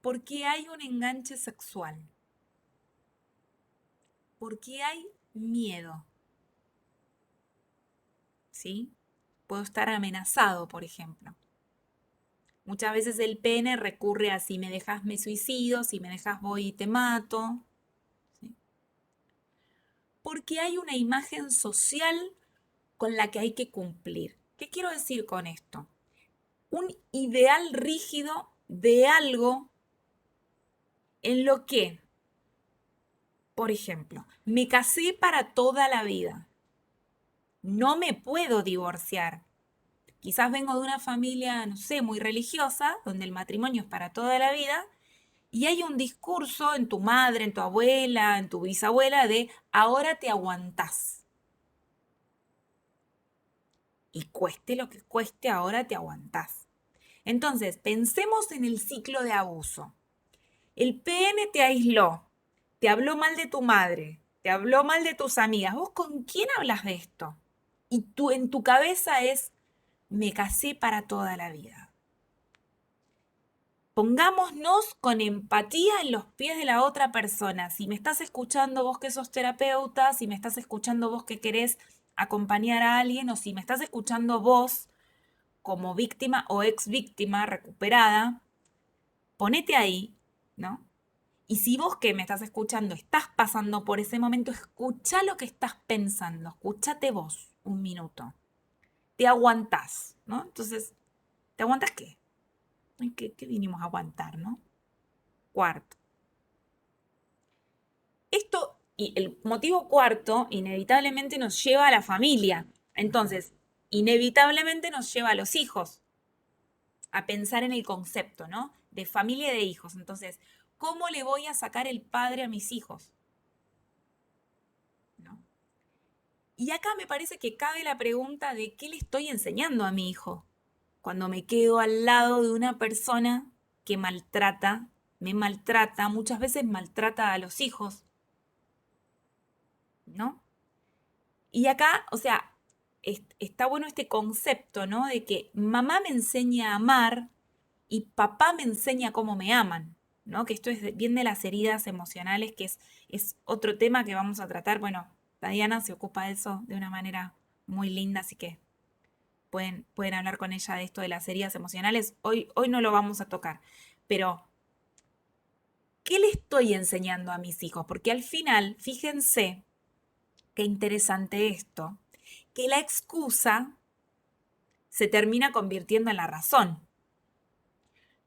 Speaker 2: Porque hay un enganche sexual. Porque hay miedo. ¿Sí? Puedo estar amenazado, por ejemplo. Muchas veces el pene recurre a si me dejas me suicido, si me dejas voy y te mato. ¿Sí? Porque hay una imagen social con la que hay que cumplir. ¿Qué quiero decir con esto? un ideal rígido de algo en lo que, por ejemplo, me casé para toda la vida. No me puedo divorciar. Quizás vengo de una familia, no sé, muy religiosa, donde el matrimonio es para toda la vida, y hay un discurso en tu madre, en tu abuela, en tu bisabuela de ahora te aguantás. Y cueste lo que cueste, ahora te aguantás. Entonces, pensemos en el ciclo de abuso. El PN te aisló, te habló mal de tu madre, te habló mal de tus amigas. ¿Vos con quién hablas de esto? Y tú en tu cabeza es, me casé para toda la vida. Pongámonos con empatía en los pies de la otra persona. Si me estás escuchando vos que sos terapeuta, si me estás escuchando vos que querés acompañar a alguien, o si me estás escuchando vos como víctima o ex víctima recuperada, ponete ahí, ¿no? Y si vos que me estás escuchando estás pasando por ese momento, escucha lo que estás pensando, escúchate vos un minuto. Te aguantás, ¿no? Entonces, ¿te aguantas qué? ¿Qué vinimos a aguantar, no? Cuarto. Esto, y el motivo cuarto, inevitablemente nos lleva a la familia. Entonces, inevitablemente nos lleva a los hijos, a pensar en el concepto, ¿no? De familia y de hijos. Entonces, ¿cómo le voy a sacar el padre a mis hijos? ¿No? Y acá me parece que cabe la pregunta de qué le estoy enseñando a mi hijo cuando me quedo al lado de una persona que maltrata, me maltrata, muchas veces maltrata a los hijos, ¿no? Y acá, o sea, está bueno este concepto, ¿no? De que mamá me enseña a amar y papá me enseña cómo me aman, ¿no? Que esto es bien de las heridas emocionales, que es otro tema que vamos a tratar. Bueno, Diana se ocupa de eso de una manera muy linda, así que pueden hablar con ella de esto de las heridas emocionales. Hoy no lo vamos a tocar, pero ¿qué le estoy enseñando a mis hijos? Porque al final, fíjense qué interesante esto, que la excusa se termina convirtiendo en la razón.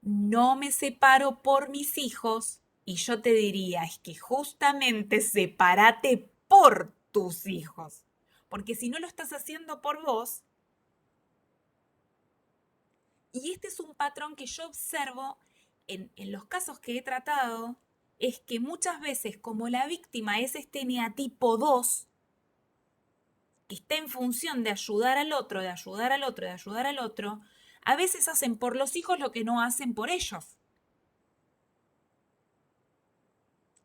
Speaker 2: No me separo por mis hijos y yo te diría, es que justamente sepárate por tus hijos. Porque si no lo estás haciendo por vos, y este es un patrón que yo observo en los casos que he tratado, es que muchas veces como la víctima es este eneatipo 2 que está en función de ayudar al otro, de ayudar al otro, de ayudar al otro, a veces hacen por los hijos lo que no hacen por ellos.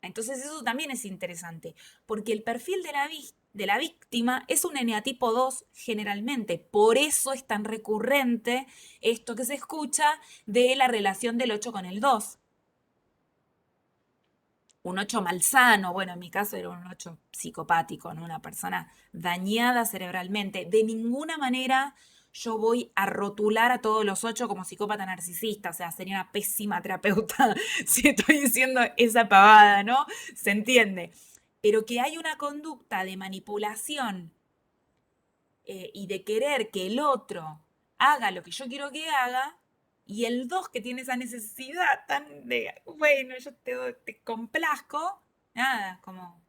Speaker 2: Entonces eso también es interesante, porque el perfil de la víctima es un eneatipo 2 generalmente. Por eso es tan recurrente esto que se escucha de la relación del 8 con el 2. Un 8 malsano, bueno, en mi caso era un 8 psicopático, ¿no? Una persona dañada cerebralmente. De ninguna manera yo voy a rotular a todos los 8 como psicópata narcisista, o sea, sería una pésima terapeuta si estoy diciendo esa pavada, ¿no? Se entiende. Pero que hay una conducta de manipulación y de querer que el otro haga lo que yo quiero que haga, y el 2 que tiene esa necesidad tan de, bueno, yo te complazco, nada, como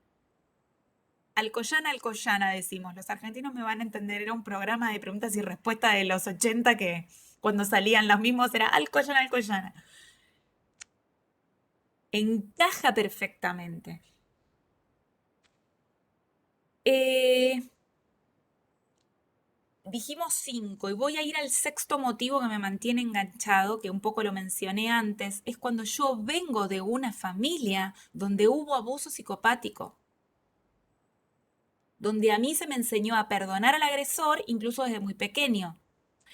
Speaker 2: Alcoyana, Alcoyana decimos, los argentinos me van a entender, era un programa de preguntas y respuestas de los 80 que cuando salían los mismos era Alcoyana, Alcoyana. Encaja perfectamente. Eh, Dijimos 5 y voy a ir al sexto motivo que me mantiene enganchado, que un poco lo mencioné antes, es cuando yo vengo de una familia donde hubo abuso psicopático, donde a mí se me enseñó a perdonar al agresor incluso desde muy pequeño.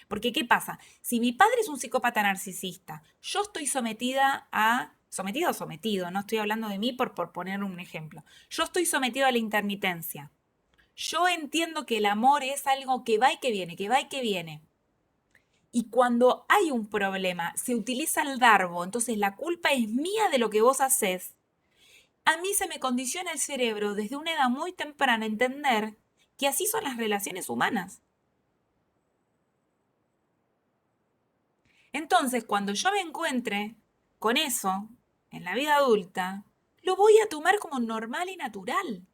Speaker 2: Porque ¿qué pasa? Si mi padre es un psicópata narcisista, yo estoy sometida o sometido, no estoy hablando de mí por poner un ejemplo, yo estoy sometido a la intermitencia. Yo entiendo que el amor es algo que va y que viene, que va y que viene. Y cuando hay un problema, se utiliza el darbo, entonces la culpa es mía de lo que vos haces. A mí se me condiciona el cerebro desde una edad muy temprana a entender que así son las relaciones humanas. Entonces, cuando yo me encuentre con eso en la vida adulta, lo voy a tomar como normal y natural.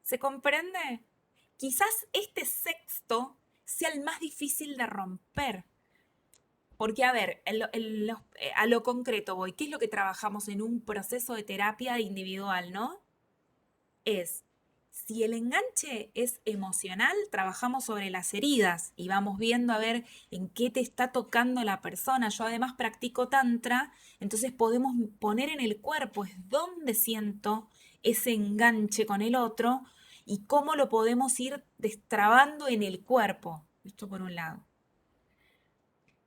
Speaker 2: ¿Se comprende? Quizás este sexto sea el más difícil de romper. Porque, a ver, a lo concreto voy, ¿qué es lo que trabajamos en un proceso de terapia individual, no? Es, si el enganche es emocional, trabajamos sobre las heridas y vamos viendo a ver en qué te está tocando la persona. Yo además practico tantra, entonces podemos poner en el cuerpo, es donde siento ese enganche con el otro y cómo lo podemos ir destrabando en el cuerpo. Esto por un lado.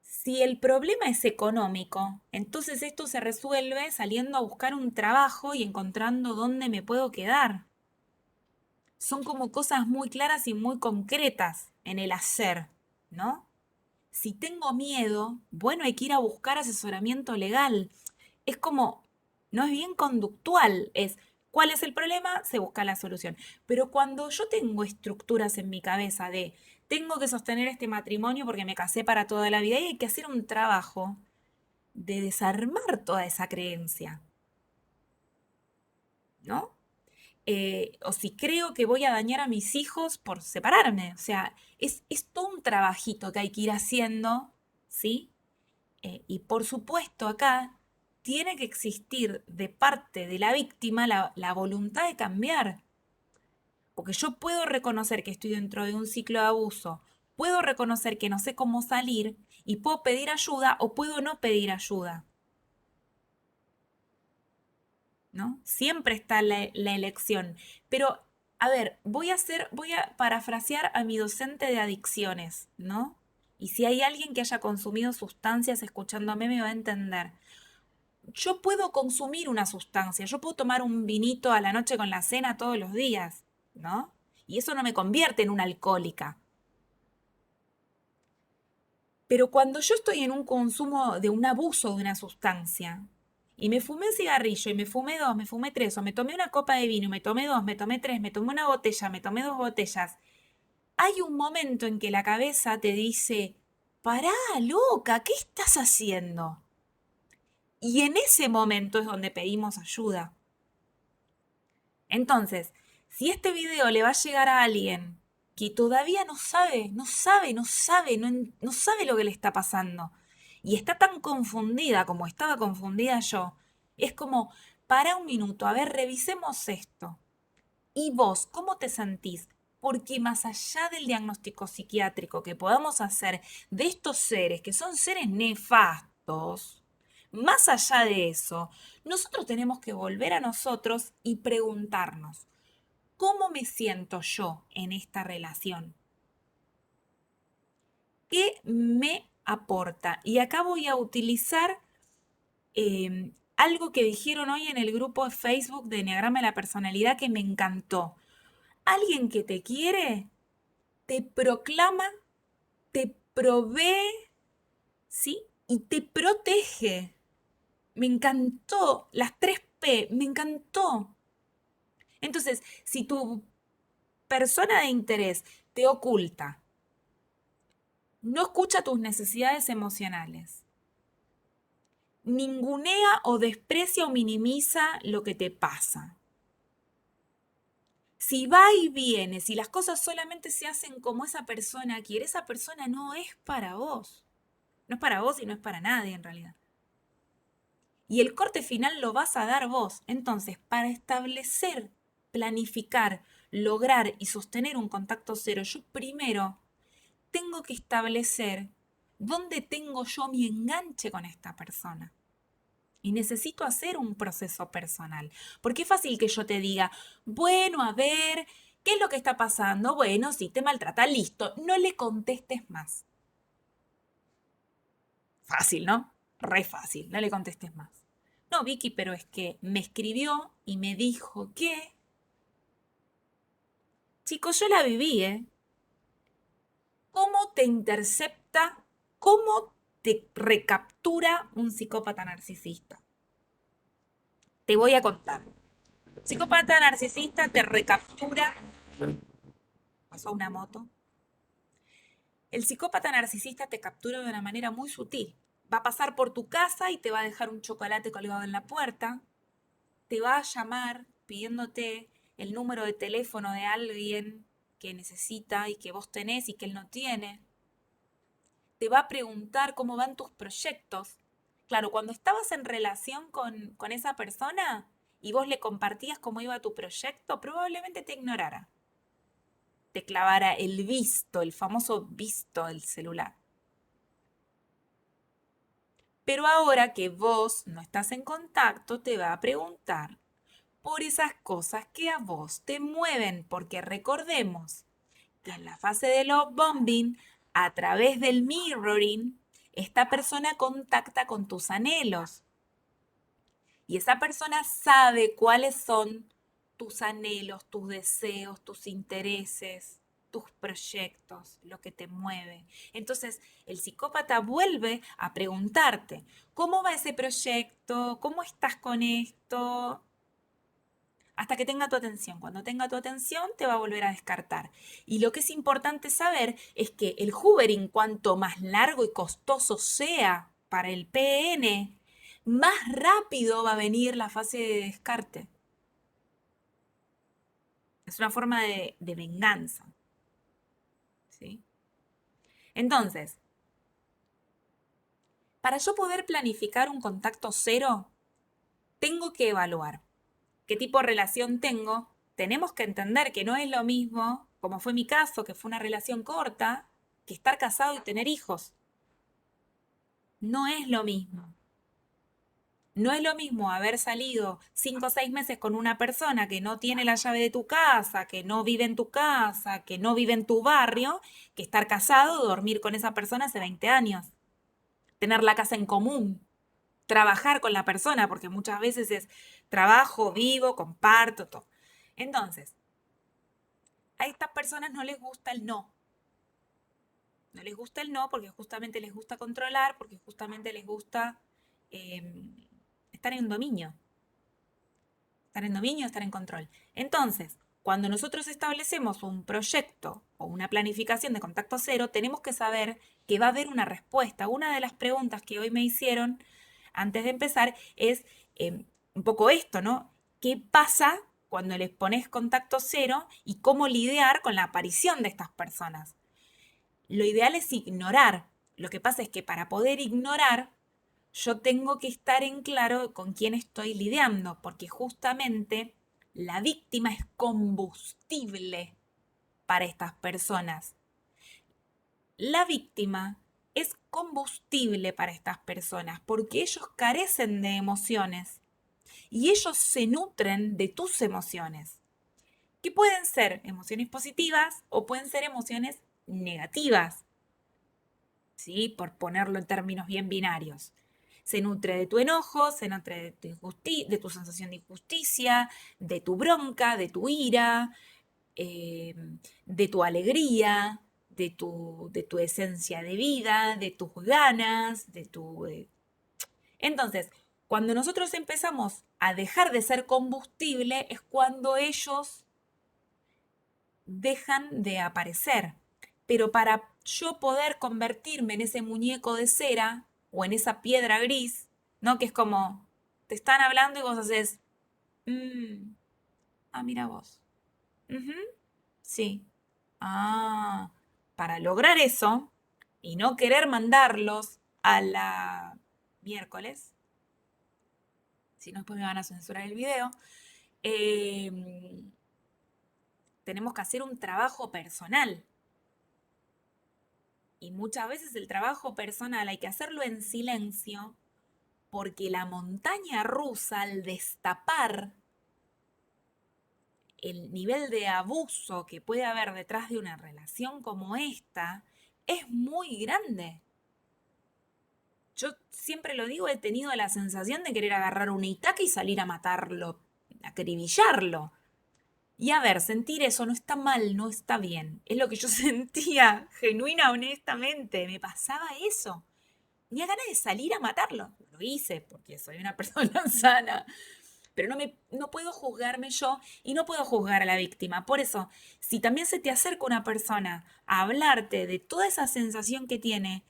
Speaker 2: Si el problema es económico, entonces esto se resuelve saliendo a buscar un trabajo y encontrando dónde me puedo quedar. Son como cosas muy claras y muy concretas en el hacer, ¿no? Si tengo miedo, bueno, hay que ir a buscar asesoramiento legal. Es como, no es bien conductual, es cuál es el problema, se busca la solución. Pero cuando yo tengo estructuras en mi cabeza de tengo que sostener este matrimonio porque me casé para toda la vida y hay que hacer un trabajo de desarmar toda esa creencia, ¿no? O si creo que voy a dañar a mis hijos por separarme. O sea, es todo un trabajito que hay que ir haciendo, ¿sí? Y por supuesto acá tiene que existir de parte de la víctima la voluntad de cambiar. Porque yo puedo reconocer que estoy dentro de un ciclo de abuso, puedo reconocer que no sé cómo salir y puedo pedir ayuda o puedo no pedir ayuda, ¿no? Siempre está la elección. Pero, a ver, voy a parafrasear a mi docente de adicciones, ¿no? Y si hay alguien que haya consumido sustancias escuchándome me va a entender. Yo puedo consumir una sustancia, yo puedo tomar un vinito a la noche con la cena todos los días, ¿no? Y eso no me convierte en una alcohólica. Pero cuando yo estoy en un consumo de un abuso de una sustancia, y me fumé un cigarrillo, y me fumé dos, me fumé tres, o me tomé una copa de vino, me tomé dos, me tomé tres, me tomé una botella, me tomé dos botellas, hay un momento en que la cabeza te dice, pará, loca, ¿qué estás haciendo? Y en ese momento es donde pedimos ayuda. Entonces, si este video le va a llegar a alguien que todavía no sabe lo que le está pasando y está tan confundida como estaba confundida yo, es como, para un minuto, a ver, revisemos esto. ¿Y vos cómo te sentís? Porque más allá del diagnóstico psiquiátrico que podamos hacer de estos seres, que son seres nefastos, más allá de eso, nosotros tenemos que volver a nosotros y preguntarnos, ¿cómo me siento yo en esta relación? ¿Qué me aporta? Y acá voy a utilizar algo que dijeron hoy en el grupo de Facebook de Enneagrama de la Personalidad que me encantó. Alguien que te quiere, te proclama, te provee, ¿sí? Y te protege. Me encantó. Las tres P, me encantó. Entonces, si tu persona de interés te oculta, no escucha tus necesidades emocionales, ningunea o desprecia o minimiza lo que te pasa, si va y viene, si las cosas solamente se hacen como esa persona quiere, esa persona no es para vos. No es para vos y no es para nadie en realidad. Y el corte final lo vas a dar vos. Entonces, para establecer, planificar, lograr y sostener un contacto cero, yo primero tengo que establecer dónde tengo yo mi enganche con esta persona. Y necesito hacer un proceso personal. Porque es fácil que yo te diga, bueno, a ver, ¿qué es lo que está pasando? Bueno, si te maltrata, listo, no le contestes más. Fácil, ¿no? Re fácil, no le contestes más. No, Vicky, pero es que me escribió y me dijo que... Chicos, yo la viví, ¿eh? ¿Cómo te intercepta? ¿Cómo te recaptura un psicópata narcisista? Te voy a contar. Psicópata narcisista te recaptura. Pasó una moto. El psicópata narcisista te captura de una manera muy sutil. Va a pasar por tu casa y te va a dejar un chocolate colgado en la puerta. Te va a llamar pidiéndote el número de teléfono de alguien que necesita y que vos tenés y que él no tiene. Te va a preguntar cómo van tus proyectos. Claro, cuando estabas en relación con esa persona y vos le compartías cómo iba tu proyecto, probablemente te ignorara. Te clavara el visto, el famoso visto del celular. Pero ahora que vos no estás en contacto, te va a preguntar por esas cosas que a vos te mueven, porque recordemos que en la fase de love bombing, a través del mirroring, esta persona contacta con tus anhelos y esa persona sabe cuáles son tus anhelos, tus deseos, tus intereses, tus proyectos, lo que te mueve. Entonces, el psicópata vuelve a preguntarte, ¿cómo va ese proyecto? ¿Cómo estás con esto? Hasta que tenga tu atención. Cuando tenga tu atención, te va a volver a descartar. Y lo que es importante saber es que el hoovering, cuanto más largo y costoso sea para el PN, más rápido va a venir la fase de descarte. Es una forma de venganza. ¿Sí? Entonces, para yo poder planificar un contacto cero, tengo que evaluar qué tipo de relación tengo. Tenemos que entender que no es lo mismo, como fue mi caso, que fue una relación corta, que estar casado y tener hijos. No es lo mismo. No es lo mismo haber salido 5 o 6 meses con una persona que no tiene la llave de tu casa, que no vive en tu casa, que no vive en tu barrio, que estar casado o dormir con esa persona hace 20 años. Tener la casa en común, trabajar con la persona, porque muchas veces es trabajo, vivo, comparto, todo. Entonces, a estas personas no les gusta el no. No les gusta el no porque justamente les gusta controlar, porque justamente les gusta estar en dominio. Estar en dominio, estar en control. Entonces, cuando nosotros establecemos un proyecto o una planificación de contacto cero, tenemos que saber que va a haber una respuesta. Una de las preguntas que hoy me hicieron antes de empezar es un poco esto, ¿no? ¿Qué pasa cuando les pones contacto cero y cómo lidiar con la aparición de estas personas? Lo ideal es ignorar. Lo que pasa es que para poder ignorar, yo tengo que estar en claro con quién estoy lidiando, porque justamente la víctima es combustible para estas personas. La víctima es combustible para estas personas porque ellos carecen de emociones y ellos se nutren de tus emociones, que pueden ser emociones positivas o pueden ser emociones negativas, ¿sí? Por ponerlo en términos bien binarios. Se nutre de tu enojo, se nutre de tu sensación de injusticia, de tu bronca, de tu ira, de tu alegría, de tu esencia de vida, de tus ganas, de tu... Entonces, cuando nosotros empezamos a dejar de ser combustible es cuando ellos dejan de aparecer. Pero para yo poder convertirme en ese muñeco de cera o en esa piedra gris, ¿no? Que es como, te están hablando y vos haces, mira vos. Ujú, sí. Ah, para lograr eso y no querer mandarlos a la miércoles, si no después me van a censurar el video, tenemos que hacer un trabajo personal. Y muchas veces el trabajo personal hay que hacerlo en silencio porque la montaña rusa al destapar el nivel de abuso que puede haber detrás de una relación como esta es muy grande. Yo siempre lo digo, he tenido la sensación de querer agarrar un Itaca y salir a matarlo, a acribillarlo. Y a ver, sentir eso no está mal, no está bien. Es lo que yo sentía, genuina, honestamente. Me pasaba eso. Tenía ganas de salir a matarlo. Lo hice porque soy una persona sana. pero no puedo juzgarme yo y no puedo juzgar a la víctima. Por eso, si también se te acerca una persona a hablarte de toda esa sensación que tiene,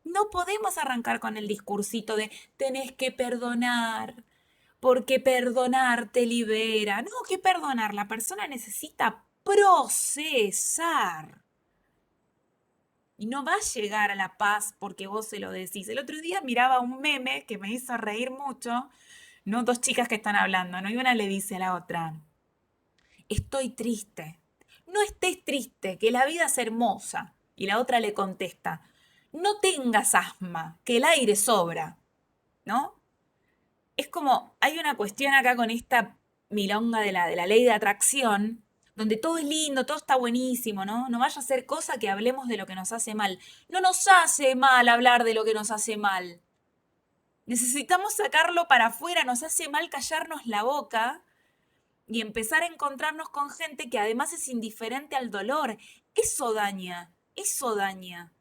Speaker 2: no podemos arrancar con el discursito de tenés que perdonar, porque perdonar te libera. No, que perdonar, la persona necesita procesar. Y no va a llegar a la paz porque vos se lo decís. El otro día miraba un meme que me hizo reír mucho, ¿no? Dos chicas que están hablando, ¿no? Y una le dice a la otra, estoy triste. No estés triste, que la vida es hermosa. Y la otra le contesta, no tengas asma, que el aire sobra, ¿no? Es como, hay una cuestión acá con esta milonga de la ley de atracción, donde todo es lindo, todo está buenísimo, ¿no? No vaya a ser cosa que hablemos de lo que nos hace mal. No nos hace mal hablar de lo que nos hace mal. Necesitamos sacarlo para afuera, nos hace mal callarnos la boca y empezar a encontrarnos con gente que además es indiferente al dolor. Eso daña, eso daña.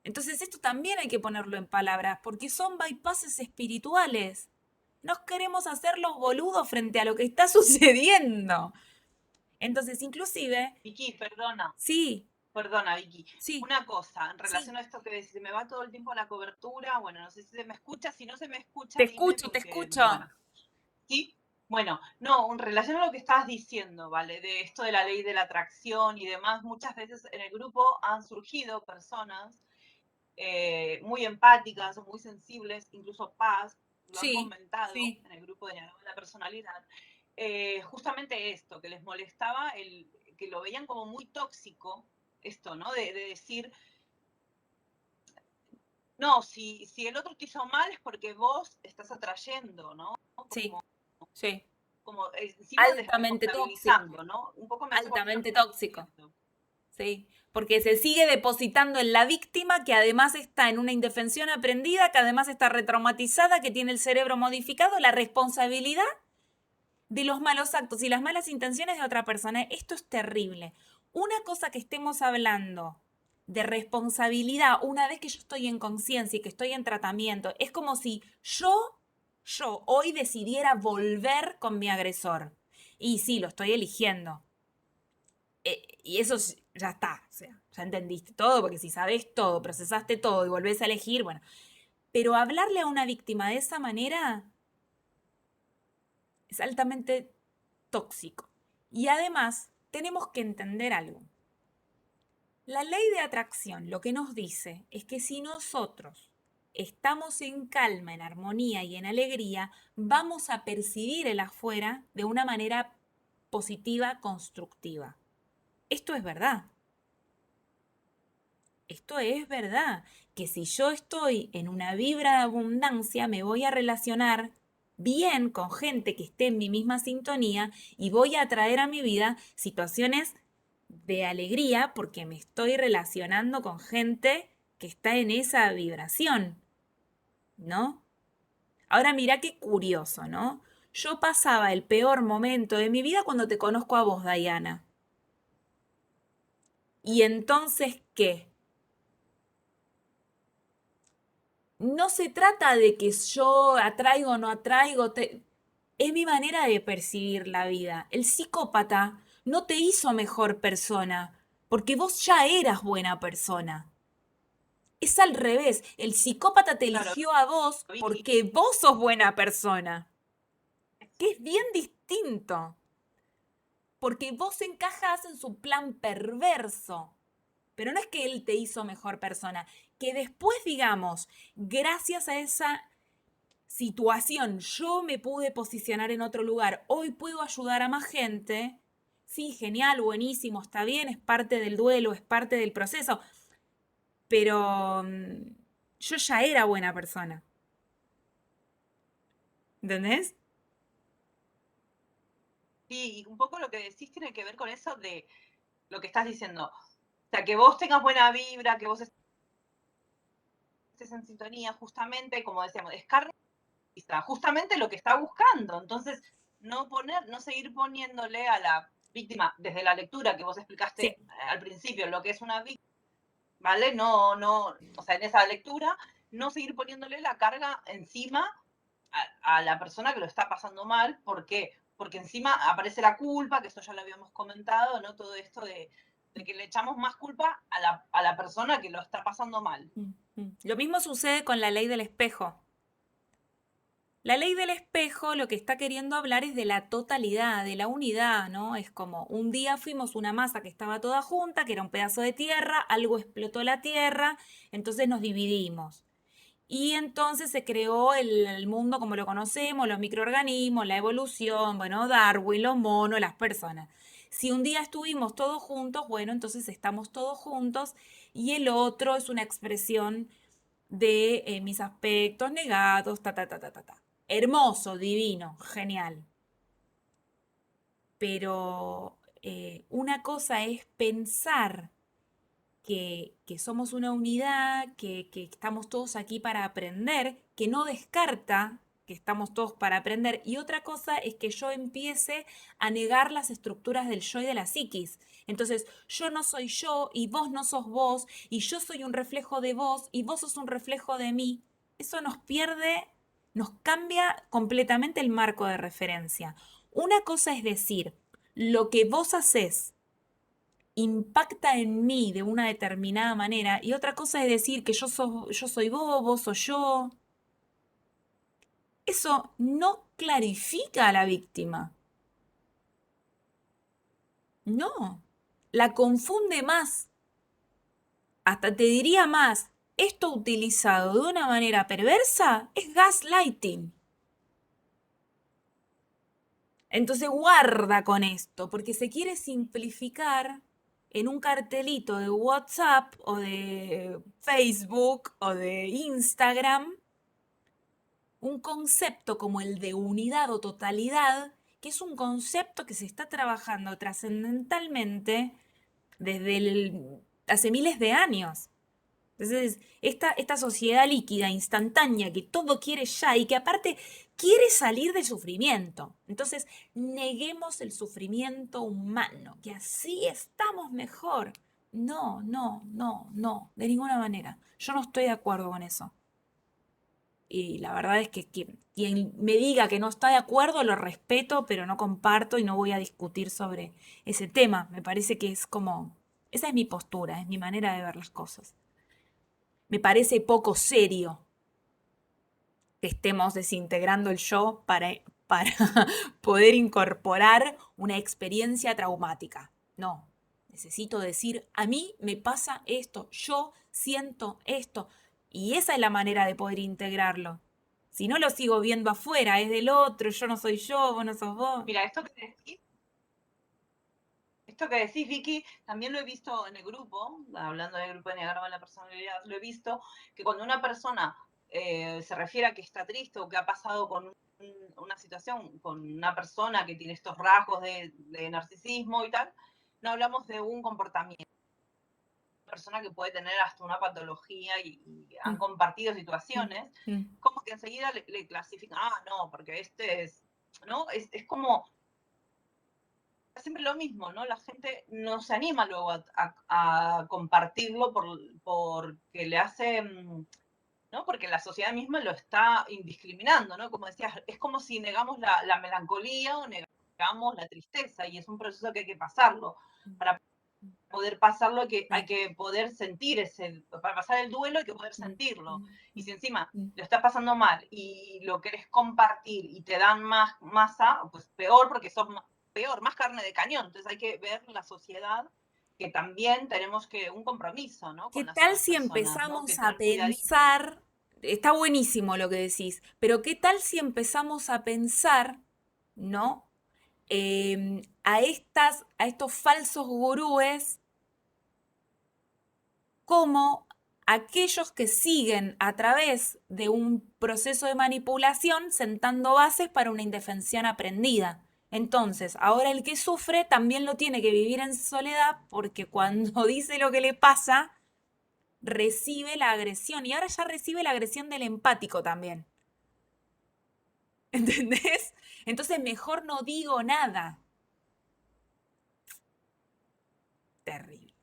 Speaker 2: Entonces esto también hay que ponerlo en palabras, porque son bypasses espirituales. Nos queremos hacer los boludos frente a lo que está sucediendo. Entonces, inclusive,
Speaker 1: Vicky, perdona,
Speaker 2: sí,
Speaker 1: perdona, Vicky.
Speaker 2: sí,
Speaker 1: Una cosa, en
Speaker 2: sí,
Speaker 1: relación a esto que decís, se me va todo el tiempo la cobertura. Bueno, no sé si se me escucha. Si no se me escucha,
Speaker 2: te
Speaker 1: dime
Speaker 2: escucho, te
Speaker 1: porque,
Speaker 2: escucho.
Speaker 1: bueno, ¿sí? Bueno, no, en relación a lo que estabas diciendo, ¿vale? De esto de la ley de la atracción y demás, muchas veces en el grupo han surgido personas muy empáticas o muy sensibles, incluso Paz, lo han
Speaker 2: Sí,
Speaker 1: comentado
Speaker 2: sí,
Speaker 1: en el grupo de la personalidad, justamente esto, que les molestaba, que lo veían como muy tóxico, esto, ¿no? De decir, no, si el otro te hizo mal es porque vos estás atrayendo, ¿no?
Speaker 2: sí, sí.
Speaker 1: Como encima
Speaker 2: Altamente tóxico,
Speaker 1: desresponsabilizando, ¿no? Un poco me hace acordar lo que
Speaker 2: altamente
Speaker 1: estás
Speaker 2: tóxico.
Speaker 1: diciendo.
Speaker 2: Sí, porque se sigue depositando en la víctima que además está en una indefensión aprendida, que además está retraumatizada, que tiene el cerebro modificado, la responsabilidad de los malos actos y las malas intenciones de otra persona. Esto es terrible. Una cosa que estemos hablando de responsabilidad una vez que yo estoy en conciencia y que estoy en tratamiento, es como si yo hoy decidiera volver con mi agresor. Y sí, lo estoy eligiendo. Y eso ya está, o sea, ya entendiste todo, porque si sabes todo, procesaste todo y volvés a elegir, bueno. Pero hablarle a una víctima de esa manera es altamente tóxico. Y además, tenemos que entender algo. La ley de atracción lo que nos dice es que si nosotros estamos en calma, en armonía y en alegría, vamos a percibir el afuera de una manera positiva, constructiva. Esto es verdad. Esto es verdad, que si yo estoy en una vibra de abundancia, me voy a relacionar bien con gente que esté en mi misma sintonía y voy a atraer a mi vida situaciones de alegría porque me estoy relacionando con gente que está en esa vibración, ¿no? Ahora mira qué curioso, ¿no? Yo pasaba el peor momento de mi vida cuando te conozco a vos, Diana. ¿Y entonces qué? No se trata de que yo atraigo o no atraigo, es mi manera de percibir la vida. El psicópata no te hizo mejor persona, porque vos ya eras buena persona. Es al revés, el psicópata te
Speaker 1: Claro,
Speaker 2: eligió a vos
Speaker 1: Vicky,
Speaker 2: porque vos sos buena persona, que es bien distinto, porque vos encajás en su plan perverso. Pero no es que él te hizo mejor persona, que después digamos, gracias a esa situación yo me pude posicionar en otro lugar, hoy puedo ayudar a más gente, sí, genial, buenísimo, está bien, es parte del duelo, es parte del proceso, pero yo ya era buena persona, ¿entendés?
Speaker 1: sí, y un poco lo que decís tiene que ver con eso de lo que estás diciendo. O sea, que vos tengas buena vibra, que vos estés en sintonía, justamente, como decíamos, es carne justamente lo que está buscando. Entonces, no seguir poniéndole a la víctima desde la lectura que vos
Speaker 2: Sí,
Speaker 1: explicaste al principio, lo que es una víctima, ¿vale? No, o sea, en esa lectura, no seguir poniéndole la carga encima a la persona que lo está pasando mal. ¿Por qué? Porque encima aparece la culpa, que esto ya lo habíamos comentado, ¿no? Todo esto de que le echamos más culpa a la persona que lo está pasando mal.
Speaker 2: Lo mismo sucede con la ley del espejo. La ley del espejo lo que está queriendo hablar es de la totalidad, de la unidad, ¿no? Es como un día fuimos una masa que estaba toda junta, que era un pedazo de tierra, algo explotó la tierra, entonces nos dividimos. Y entonces se creó el mundo como lo conocemos, los microorganismos, la evolución, bueno, Darwin, los monos, las personas. Si un día estuvimos todos juntos, bueno, entonces estamos todos juntos y el otro es una expresión de mis aspectos negados, ta, ta, ta, ta, ta, ta. Hermoso, divino, genial. Pero una cosa es pensar que somos una unidad, que estamos todos aquí para aprender, que no descarta que estamos todos para aprender. Y otra cosa es que yo empiece a negar las estructuras del yo y de la psiquis. Entonces, yo no soy yo y vos no sos vos y yo soy un reflejo de vos y vos sos un reflejo de mí. Eso nos pierde, nos cambia completamente el marco de referencia. Una cosa es decir, lo que vos haces impacta en mí de una determinada manera y otra cosa es decir que yo soy vos, vos soy yo. Eso no clarifica a la víctima. No, la confunde más. Hasta te diría más, esto utilizado de una manera perversa es gaslighting. Entonces guarda con esto, porque se quiere simplificar en un cartelito de WhatsApp o de Facebook o de Instagram un concepto como el de unidad o totalidad, que es un concepto que se está trabajando trascendentalmente hace miles de años. Entonces, esta sociedad líquida, instantánea, que todo quiere ya y que aparte quiere salir del sufrimiento. Entonces, neguemos el sufrimiento humano, que así estamos mejor. No, no, no, no, de ninguna manera. Yo no estoy de acuerdo con eso. Y la verdad es que quien me diga que no está de acuerdo, lo respeto, pero no comparto y no voy a discutir sobre ese tema. Me parece que es como, esa es mi postura, es mi manera de ver las cosas. Me parece poco serio que estemos desintegrando el yo para poder incorporar una experiencia traumática. No, necesito decir, a mí me pasa esto, yo siento esto. Y esa es la manera de poder integrarlo. Si no lo sigo viendo afuera, es del otro, yo no soy yo, vos no sos vos.
Speaker 1: Mira, esto que decís, Vicky, también lo he visto en el grupo, hablando del grupo de Enneagrama de la personalidad, lo he visto que cuando una persona se refiere a que está triste o que ha pasado con una situación con una persona que tiene estos rasgos de narcisismo y tal, no hablamos de un comportamiento. Una persona que puede tener hasta una patología y han compartido situaciones, como que enseguida le clasifican, no, porque este es, ¿no? Es como siempre lo mismo, ¿no? La gente no se anima luego a compartirlo porque le hace, ¿no? Porque la sociedad misma lo está indiscriminando, ¿no? Como decías, es como si negamos la melancolía o negamos la tristeza y es un proceso que hay que pasarlo. Para poder pasarlo hay que poder sentir para pasar el duelo hay que poder sentirlo. Y si encima lo estás pasando mal y lo querés compartir y te dan más masa, pues peor porque sos peor, más carne de cañón. Entonces hay que ver la sociedad que también tenemos un compromiso, ¿no?
Speaker 2: ¿Qué
Speaker 1: Con las
Speaker 2: tal
Speaker 1: otras
Speaker 2: si
Speaker 1: personas, ¿no? Que
Speaker 2: empezamos a
Speaker 1: tener cuidadito.
Speaker 2: pensar, está buenísimo lo que decís, pero qué tal si empezamos a pensar, ¿no? A estos falsos gurúes como aquellos que siguen a través de un proceso de manipulación sentando bases para una indefensión aprendida. Entonces, ahora el que sufre también lo tiene que vivir en soledad porque cuando dice lo que le pasa, recibe la agresión y ahora ya recibe la agresión del empático también. ¿Entendés? Entonces mejor no digo nada. Terrible.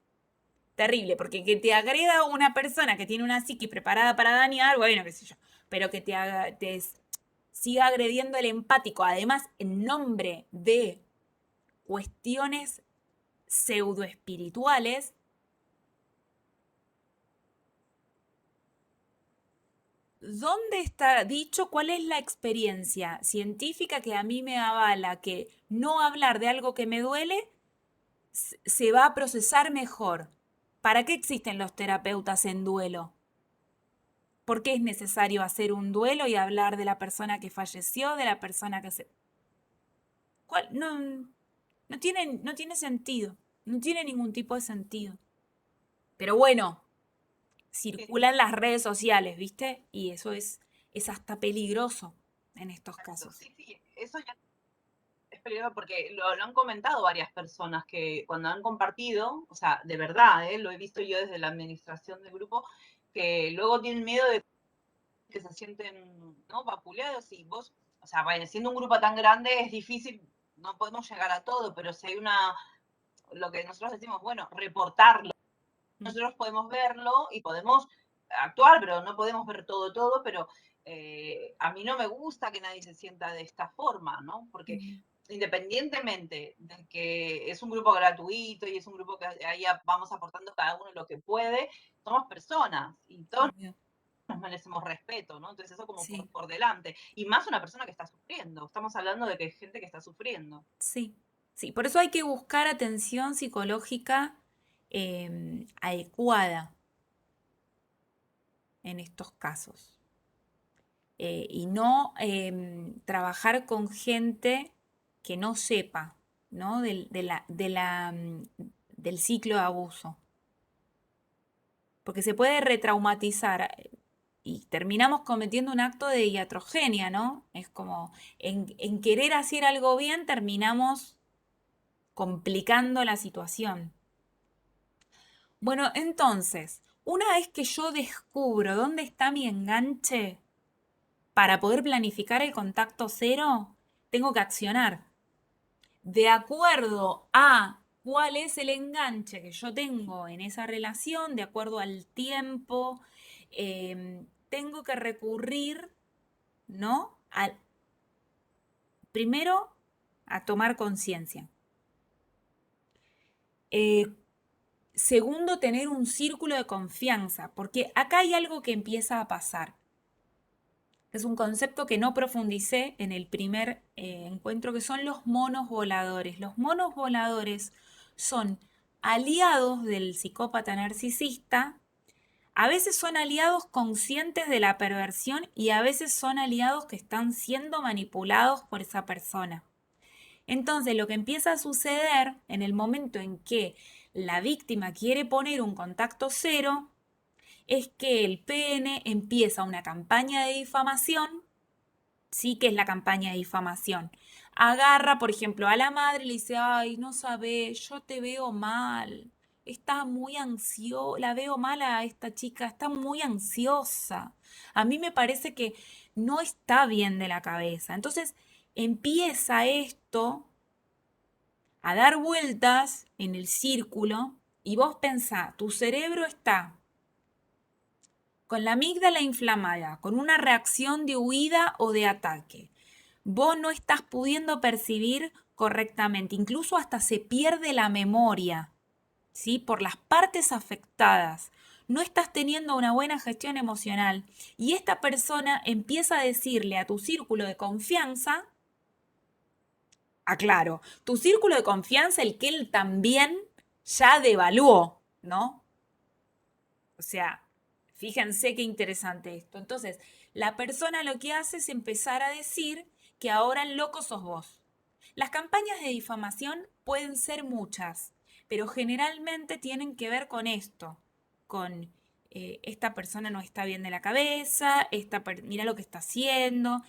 Speaker 2: Terrible, porque que te agreda una persona que tiene una psique preparada para dañar, bueno, qué sé yo, pero que te haga, siga agrediendo el empático, además en nombre de cuestiones pseudoespirituales, ¿dónde está dicho cuál es la experiencia científica que a mí me avala que no hablar de algo que me duele se va a procesar mejor? ¿Para qué existen los terapeutas en duelo? ¿Por qué es necesario hacer un duelo y hablar de la persona que falleció, de la persona que se... No, no tiene sentido, no tiene ningún tipo de sentido. Pero bueno,
Speaker 1: Sí,
Speaker 2: circulan las redes sociales, ¿viste? Y eso es hasta peligroso en estos
Speaker 1: exacto.
Speaker 2: casos.
Speaker 1: Sí, sí, eso ya es peligroso porque lo han comentado varias personas que cuando han compartido, o sea, de verdad, lo he visto yo desde la administración del grupo, que luego tienen miedo de que se sienten, ¿no?, vapuleados y vos, o sea, bueno, siendo un grupo tan grande es difícil, no podemos llegar a todo, pero si hay lo que nosotros decimos, bueno, reportarlo. Nosotros podemos verlo y podemos actuar, pero no podemos ver todo, pero a mí no me gusta que nadie se sienta de esta forma, ¿no? Porque independientemente de que es un grupo gratuito y es un grupo que ahí vamos aportando cada uno lo que puede, somos personas y todos
Speaker 2: Obvio.
Speaker 1: nos merecemos respeto, ¿no? Entonces eso como
Speaker 2: Sí,
Speaker 1: por delante. Y más una persona que está sufriendo. Estamos hablando de que hay gente que está sufriendo.
Speaker 2: sí, sí. Por eso hay que buscar atención psicológica adecuada en estos casos. Y no trabajar con gente que no sepa, ¿no? Del ciclo de abuso. Porque se puede retraumatizar y terminamos cometiendo un acto de iatrogenia, ¿no? Es como en querer hacer algo bien terminamos complicando la situación. Bueno, entonces, una vez que yo descubro dónde está mi enganche para poder planificar el contacto cero, tengo que accionar. De acuerdo a cuál es el enganche que yo tengo en esa relación, de acuerdo al tiempo, tengo que recurrir, ¿no? Primero, a tomar conciencia. Segundo, tener un círculo de confianza, porque acá hay algo que empieza a pasar. Es un concepto que no profundicé en el primer encuentro, que son los monos voladores. Los monos voladores son aliados del psicópata narcisista. A veces son aliados conscientes de la perversión y a veces son aliados que están siendo manipulados por esa persona. Entonces, lo que empieza a suceder en el momento en que la víctima quiere poner un contacto cero es que el PN empieza una campaña de difamación. Sí, que es la campaña de difamación. Agarra, por ejemplo, a la madre y le dice, ay, no sabes, yo te veo mal. Está muy ansiosa, la veo mal a esta chica, está muy ansiosa. A mí me parece que no está bien de la cabeza. Entonces empieza esto a dar vueltas en el círculo y vos pensá, tu cerebro está con la amígdala inflamada, con una reacción de huida o de ataque. Vos no estás pudiendo percibir correctamente, incluso hasta se pierde la memoria, ¿sí? Por las partes afectadas. No estás teniendo una buena gestión emocional y esta persona empieza a decirle a tu círculo de confianza, aclaro, tu círculo de confianza, el que él también ya devaluó, ¿no? O sea, fíjense qué interesante esto. Entonces, la persona lo que hace es empezar a decir que ahora el loco sos vos. Las campañas de difamación pueden ser muchas, pero generalmente tienen que ver con esto, con esta persona no está bien de la cabeza, mira lo que está haciendo.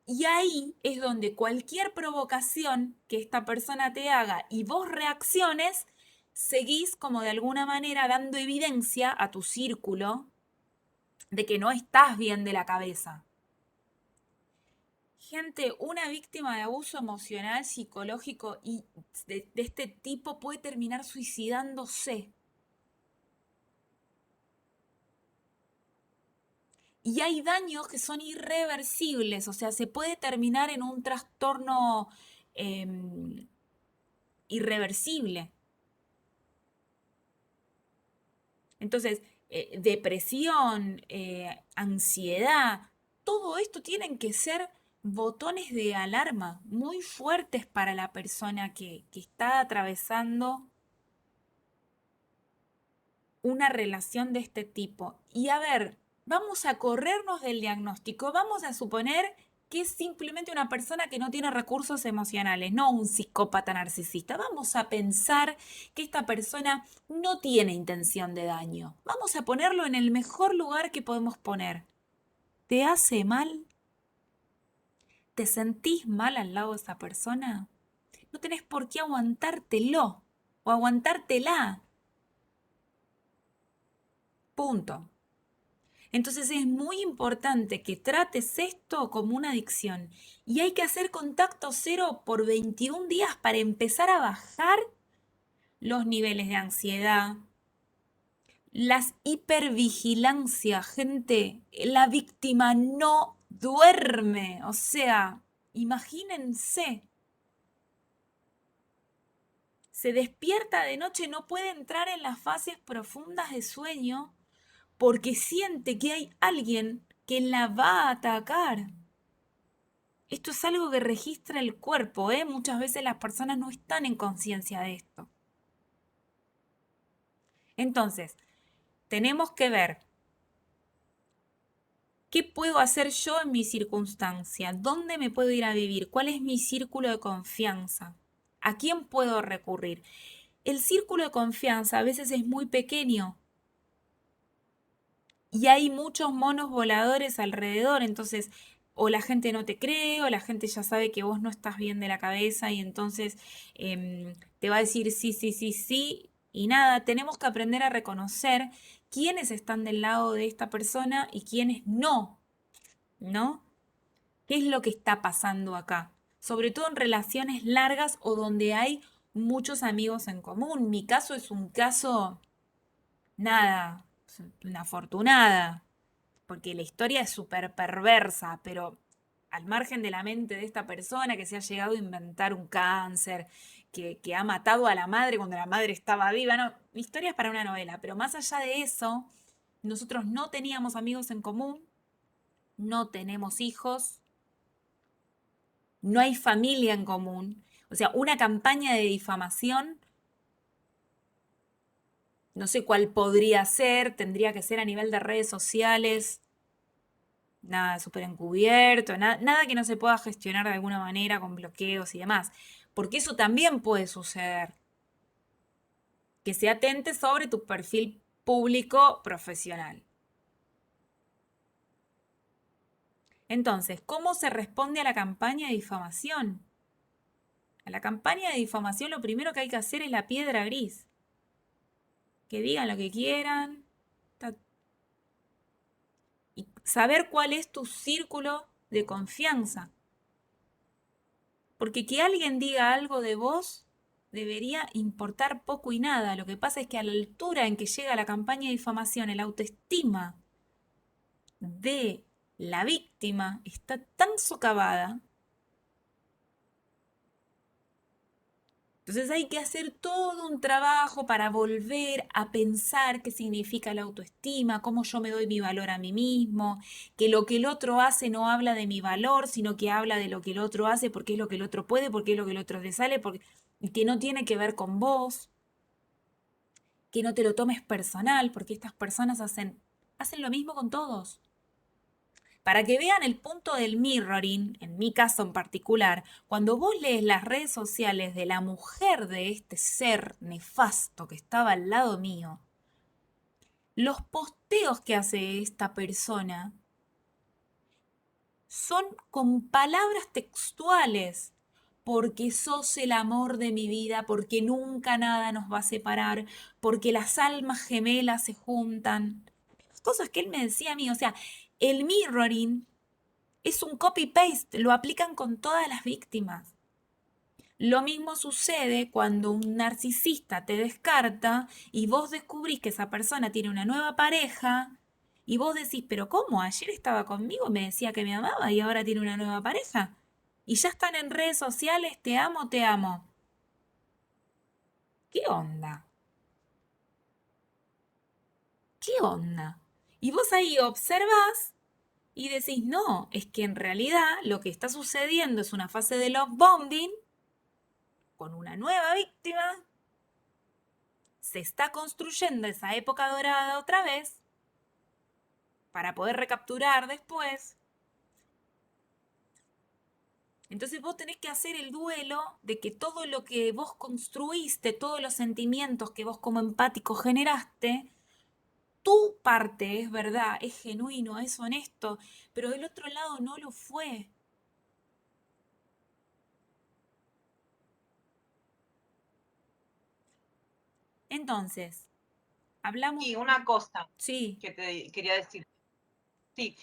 Speaker 2: Y ahí es donde cualquier provocación que esta persona te haga y vos reacciones, seguís como de alguna manera dando evidencia a tu círculo de que no estás bien de la cabeza. Gente, una víctima de abuso emocional, psicológico y de este tipo puede terminar suicidándose. Y hay daños que son irreversibles, o sea, se puede terminar en un trastorno irreversible. Entonces, depresión, ansiedad, todo esto tienen que ser botones de alarma muy fuertes para la persona que está atravesando una relación de este tipo. Y a ver, vamos a corrernos del diagnóstico, vamos a suponer que es simplemente una persona que no tiene recursos emocionales, no un psicópata narcisista. Vamos a pensar que esta persona no tiene intención de daño. Vamos a ponerlo en el mejor lugar que podemos poner. ¿Te hace mal? ¿Te sentís mal al lado de esa persona? No tenés por qué aguantártelo o aguantártela. Punto. Entonces es muy importante que trates esto como una adicción y hay que hacer contacto cero por 21 días para empezar a bajar los niveles de ansiedad, las hipervigilancia, gente, la víctima no duerme, o sea, imagínense, se despierta de noche, no puede entrar en las fases profundas de sueño porque siente que hay alguien que la va a atacar. Esto es algo que registra el cuerpo, ¿eh? Muchas veces las personas no están en conciencia de esto. Entonces, tenemos que ver qué puedo hacer yo en mi circunstancia, dónde me puedo ir a vivir, cuál es mi círculo de confianza, a quién puedo recurrir. El círculo de confianza a veces es muy pequeño y hay muchos monos voladores alrededor, entonces o la gente no te cree o la gente ya sabe que vos no estás bien de la cabeza y entonces te va a decir sí, sí, sí, sí y nada, tenemos que aprender a reconocer quiénes están del lado de esta persona y quiénes no, ¿no? ¿Qué es lo que está pasando acá? Sobre todo en relaciones largas o donde hay muchos amigos en común. Mi caso es un caso, nada, una afortunada porque la historia es súper perversa, pero al margen de la mente de esta persona que se ha llegado a inventar un cáncer, que ha matado a la madre cuando la madre estaba viva, no, mi historia es para una novela, pero más allá de eso, nosotros no teníamos amigos en común, no tenemos hijos, no hay familia en común, o sea, una campaña de difamación. No sé cuál podría ser, tendría que ser a nivel de redes sociales, nada súper encubierto, nada que no se pueda gestionar de alguna manera con bloqueos y demás. Porque eso también puede suceder. Que se atente sobre tu perfil público profesional. Entonces, ¿cómo se responde a la campaña de difamación? A la campaña de difamación lo primero que hay que hacer es la piedra gris. Que digan lo que quieran. Y saber cuál es tu círculo de confianza. Porque que alguien diga algo de vos debería importar poco y nada. Lo que pasa es que a la altura en que llega la campaña de difamación, el autoestima de la víctima está tan socavada. Entonces hay que hacer todo un trabajo para volver a pensar qué significa la autoestima, cómo yo me doy mi valor a mí mismo, que lo que el otro hace no habla de mi valor, sino que habla de lo que el otro hace, porque es lo que el otro puede, porque es lo que el otro le sale, y que no tiene que ver con vos, que no te lo tomes personal, porque estas personas hacen lo mismo con todos. Para que vean el punto del mirroring, en mi caso en particular, cuando vos lees las redes sociales de la mujer de este ser nefasto que estaba al lado mío, los posteos que hace esta persona son con palabras textuales, porque sos el amor de mi vida, porque nunca nada nos va a separar, porque las almas gemelas se juntan. Cosas que él me decía a mí, o sea, el mirroring es un copy-paste, lo aplican con todas las víctimas. Lo mismo sucede cuando un narcisista te descarta y vos descubrís que esa persona tiene una nueva pareja Y vos decís, pero ¿cómo? Ayer estaba conmigo, me decía que me amaba y ahora tiene una nueva pareja. Y ya están en redes sociales, te amo, te amo. ¿Qué onda? ¿Qué onda? Y vos ahí observás y decís, no, es que en realidad lo que está sucediendo es una fase de love bombing con una nueva víctima. Se está construyendo esa época dorada otra vez para poder recapturar después. Entonces vos tenés que hacer el duelo de que todo lo que vos construiste, todos los sentimientos que vos como empático generaste, tu parte es verdad, es genuino, es honesto, pero del otro lado no lo fue. Entonces, hablamos,
Speaker 1: Y una cosa
Speaker 2: sí,
Speaker 1: que te quería decir. Sí,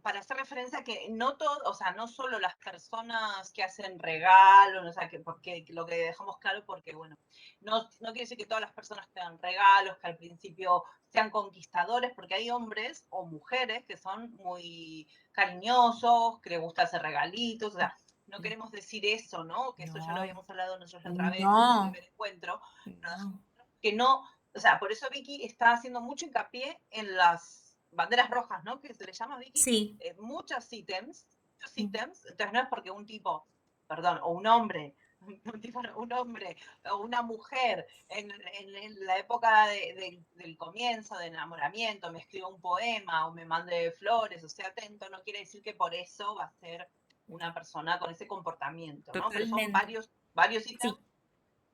Speaker 1: para hacer referencia a que no todo, o sea, no solo las personas que hacen regalos, o sea, que porque lo que dejamos claro, porque bueno, no quiere decir que todas las personas que dan regalos, que al principio sean conquistadores, porque hay hombres o mujeres que son muy cariñosos, que les gusta hacer regalitos, o sea, no queremos decir eso, ¿no? Que eso ya lo
Speaker 2: no,
Speaker 1: habíamos hablado nosotros la otra vez en el
Speaker 2: no,
Speaker 1: primer encuentro,
Speaker 2: no,
Speaker 1: que no, o sea, por eso Vicky está haciendo mucho hincapié en las banderas rojas, ¿no? Que se le llama Vicky,
Speaker 2: sí,
Speaker 1: muchos ítems, entonces no es porque un tipo, perdón, o un hombre, un hombre o una mujer en la época del comienzo, de enamoramiento, me escriba un poema o me mande flores o sea atento, no quiere decir que por eso va a ser una persona con ese comportamiento, ¿no? Pero son
Speaker 2: totalmente,
Speaker 1: varios ítems
Speaker 2: sí,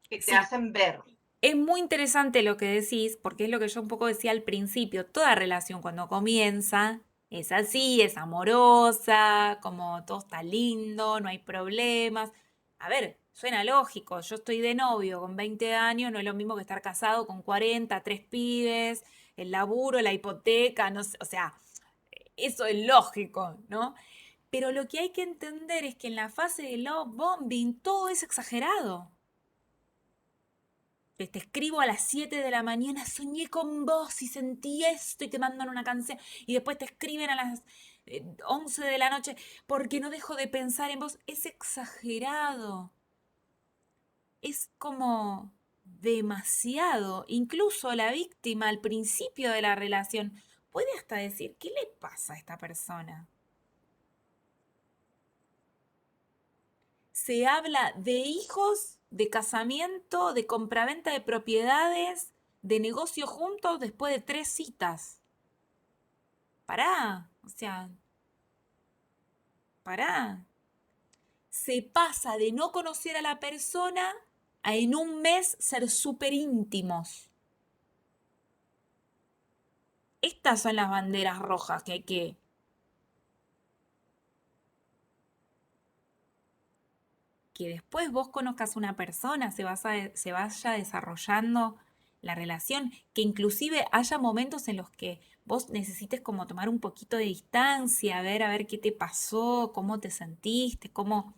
Speaker 1: que te
Speaker 2: sí.
Speaker 1: hacen ver.
Speaker 2: Es muy interesante lo que decís, porque es lo que yo un poco decía al principio. Toda relación cuando comienza es así, es amorosa, como todo está lindo, no hay problemas. A ver, suena lógico. Yo estoy de novio con 20 años, no es lo mismo que estar casado con 40, tres pibes, el laburo, la hipoteca, no sé, o sea, eso es lógico, ¿no? Pero lo que hay que entender es que en la fase de love bombing todo es exagerado. Te escribo a las 7 de la mañana, soñé con vos y sentí esto y te mandan una canción. Y después te escriben a las 11 de la noche porque no dejo de pensar en vos. Es exagerado. Es como demasiado. Incluso la víctima al principio de la relación puede hasta decir, ¿qué le pasa a esta persona? Se habla de hijos, de casamiento, de compraventa de propiedades, de negocio juntos después de 3 citas. Pará, o sea, pará. Se pasa de no conocer a la persona a en un mes ser súper íntimos. Estas son las banderas rojas que hay que después vos conozcas una persona, se vaya desarrollando la relación, que inclusive haya momentos en los que vos necesites como tomar un poquito de distancia, a ver qué te pasó, cómo te sentiste, cómo...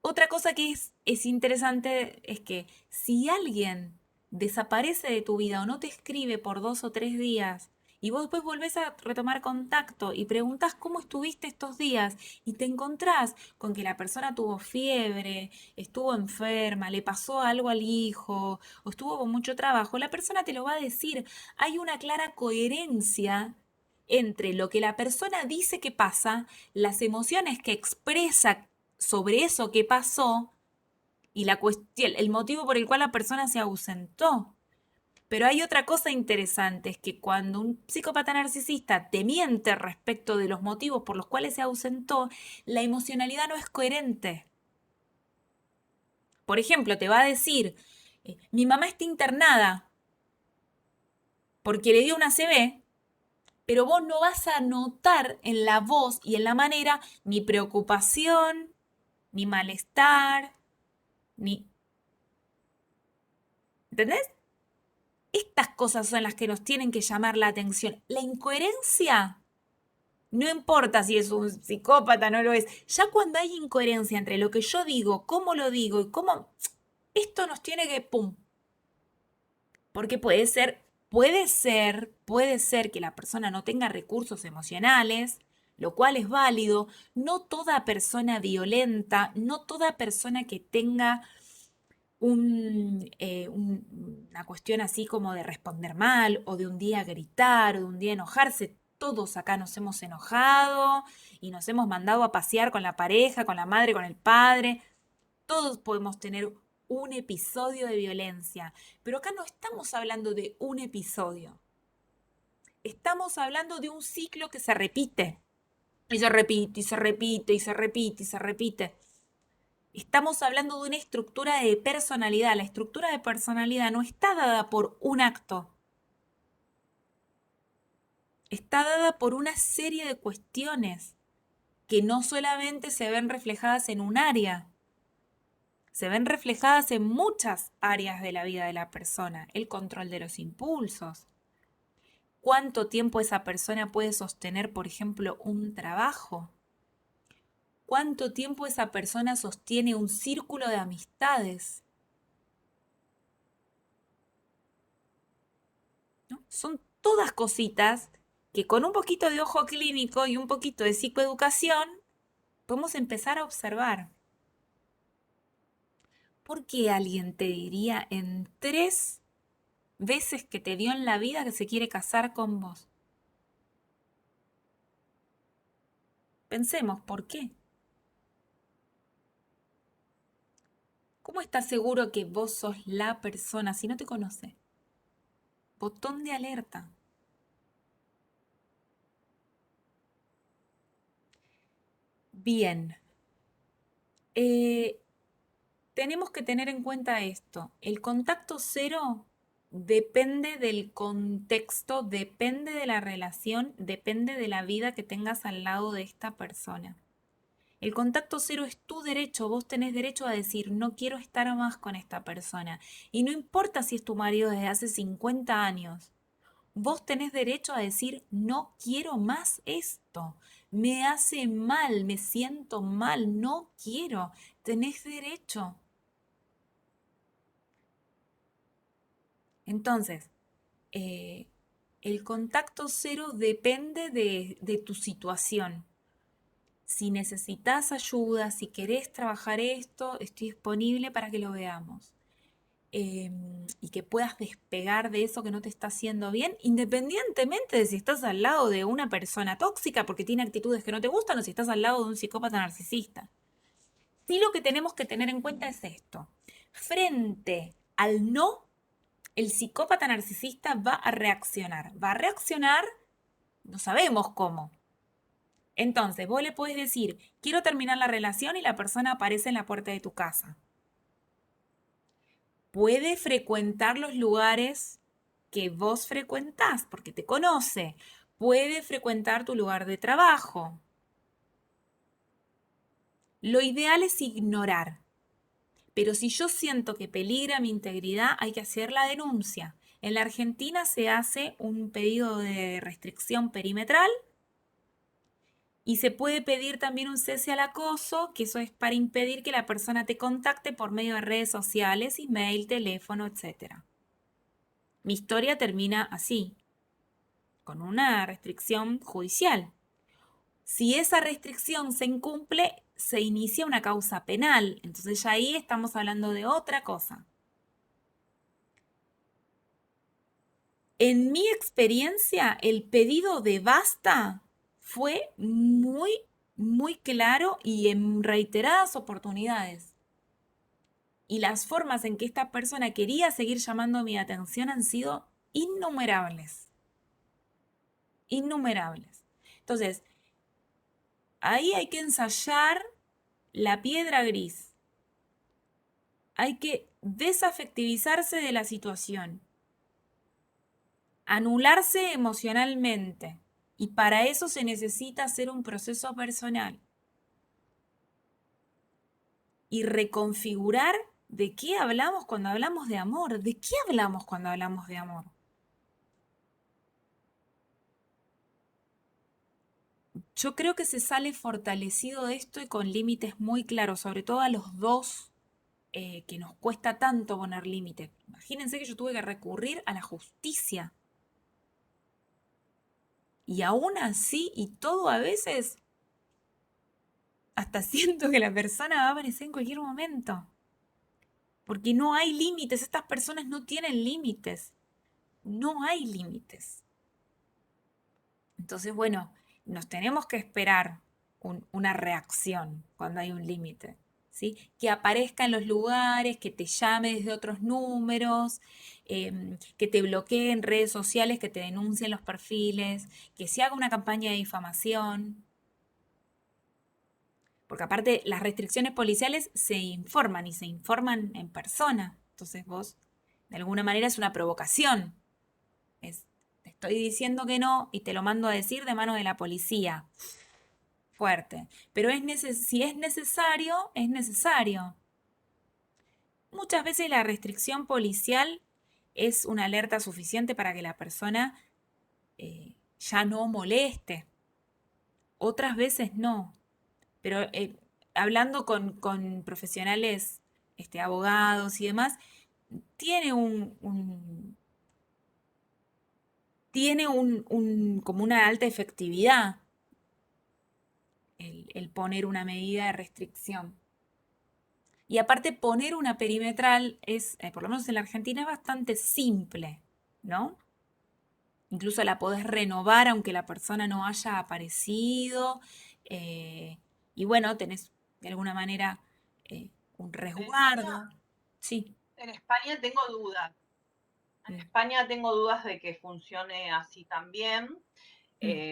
Speaker 2: Otra cosa que es interesante es que si alguien desaparece de tu vida o no te escribe por 2 o 3 días y vos después volvés a retomar contacto y preguntás cómo estuviste estos días y te encontrás con que la persona tuvo fiebre, estuvo enferma, le pasó algo al hijo o estuvo con mucho trabajo, la persona te lo va a decir. Hay una clara coherencia entre lo que la persona dice que pasa, las emociones que expresa sobre eso que pasó y la cuestión, el motivo por el cual la persona se ausentó. Pero hay otra cosa interesante, es que cuando un psicópata narcisista te miente respecto de los motivos por los cuales se ausentó, la emocionalidad no es coherente. Por ejemplo, te va a decir, mi mamá está internada porque le dio una CB, pero vos no vas a notar en la voz y en la manera ni preocupación, ni malestar, ni... ¿Entendés? Estas cosas son las que nos tienen que llamar la atención. La incoherencia, no importa si es un psicópata, no lo es. Ya cuando hay incoherencia entre lo que yo digo, cómo lo digo y cómo... Esto nos tiene que... ¡Pum! Porque puede ser puede ser que la persona no tenga recursos emocionales, lo cual es válido. No toda persona violenta, no toda persona que tenga una cuestión así como de responder mal o de un día gritar o de un día enojarse. Todos acá nos hemos enojado y nos hemos mandado a pasear con la pareja, con la madre, con el padre. Todos podemos tener un episodio de violencia, pero acá no estamos hablando de un episodio. Estamos hablando de un ciclo que se repite. Y se repite, y se repite, y se repite, y se repite. Estamos hablando de una estructura de personalidad. La estructura de personalidad no está dada por un acto. Está dada por una serie de cuestiones que no solamente se ven reflejadas en un área, se ven reflejadas en muchas áreas de la vida de la persona. El control de los impulsos. ¿Cuánto tiempo esa persona puede sostener, por ejemplo, un trabajo? ¿Cuánto tiempo esa persona sostiene un círculo de amistades? ¿No? Son todas cositas que con un poquito de ojo clínico y un poquito de psicoeducación podemos empezar a observar. ¿Por qué alguien te diría en 3 veces que te vio en la vida que se quiere casar con vos? Pensemos, ¿por qué? ¿Cómo estás seguro que vos sos la persona si no te conoce? Botón de alerta. Bien. Tenemos que tener en cuenta esto. El contacto cero depende del contexto, depende de la relación, depende de la vida que tengas al lado de esta persona. El contacto cero es tu derecho, vos tenés derecho a decir no quiero estar más con esta persona. Y no importa si es tu marido desde hace 50 años, vos tenés derecho a decir no quiero más esto, me hace mal, me siento mal, no quiero, tenés derecho. Entonces, el contacto cero depende de tu situación. Si necesitas ayuda, si querés trabajar esto, estoy disponible para que lo veamos. Y que puedas despegar de eso que no te está haciendo bien, independientemente de si estás al lado de una persona tóxica porque tiene actitudes que no te gustan o si estás al lado de un psicópata narcisista. Sí, lo que tenemos que tener en cuenta es esto. Frente al no, el psicópata narcisista va a reaccionar. Va a reaccionar, no sabemos cómo. Entonces, vos le podés decir, quiero terminar la relación y la persona aparece en la puerta de tu casa. Puede frecuentar los lugares que vos frecuentás porque te conoce. Puede frecuentar tu lugar de trabajo. Lo ideal es ignorar. Pero si yo siento que peligra mi integridad, hay que hacer la denuncia. En la Argentina se hace un pedido de restricción perimetral y se puede pedir también un cese al acoso, que eso es para impedir que la persona te contacte por medio de redes sociales, email, teléfono, etc. Mi historia termina así, con una restricción judicial. Si esa restricción se incumple, se inicia una causa penal. Entonces ya ahí estamos hablando de otra cosa. En mi experiencia, el pedido de basta fue muy, muy claro y en reiteradas oportunidades. Y las formas en que esta persona quería seguir llamando mi atención han sido innumerables. Innumerables. Entonces, ahí hay que ensayar la piedra gris. Hay que desafectivizarse de la situación. Anularse emocionalmente. Y para eso se necesita hacer un proceso personal. Y reconfigurar de qué hablamos cuando hablamos de amor. ¿De qué hablamos cuando hablamos de amor? Yo creo que se sale fortalecido de esto y con límites muy claros, sobre todo a los dos que nos cuesta tanto poner límites. Imagínense que yo tuve que recurrir a la justicia Y aún así, y todo a veces, hasta siento que la persona va a aparecer en cualquier momento. Porque no hay límites, estas personas no tienen límites. No hay límites. Entonces, bueno, nos tenemos que esperar una reacción cuando hay un límite, ¿sí? Que aparezca en los lugares, que te llame desde otros números, que te bloquee en redes sociales, que te denuncien los perfiles, que se haga una campaña de difamación. Porque aparte las restricciones policiales se informan y se informan en persona. Entonces vos, de alguna manera, es una provocación. Te estoy diciendo que no y te lo mando a decir de mano de la policía. Fuerte. Pero si es necesario, es necesario. Muchas veces la restricción policial es una alerta suficiente para que la persona ya no moleste. Otras veces no. Pero hablando con profesionales, abogados y demás, tiene como una alta efectividad el poner una medida de restricción. Y aparte poner una perimetral es, por lo menos en la Argentina, es bastante simple, ¿no? Incluso la podés renovar aunque la persona no haya aparecido. eh, y bueno, tenés de alguna manera un
Speaker 1: En España,
Speaker 2: resguardo. Sí.
Speaker 1: en España tengo dudas. En
Speaker 2: Mm,
Speaker 1: España tengo dudas de que funcione así también.
Speaker 2: mm,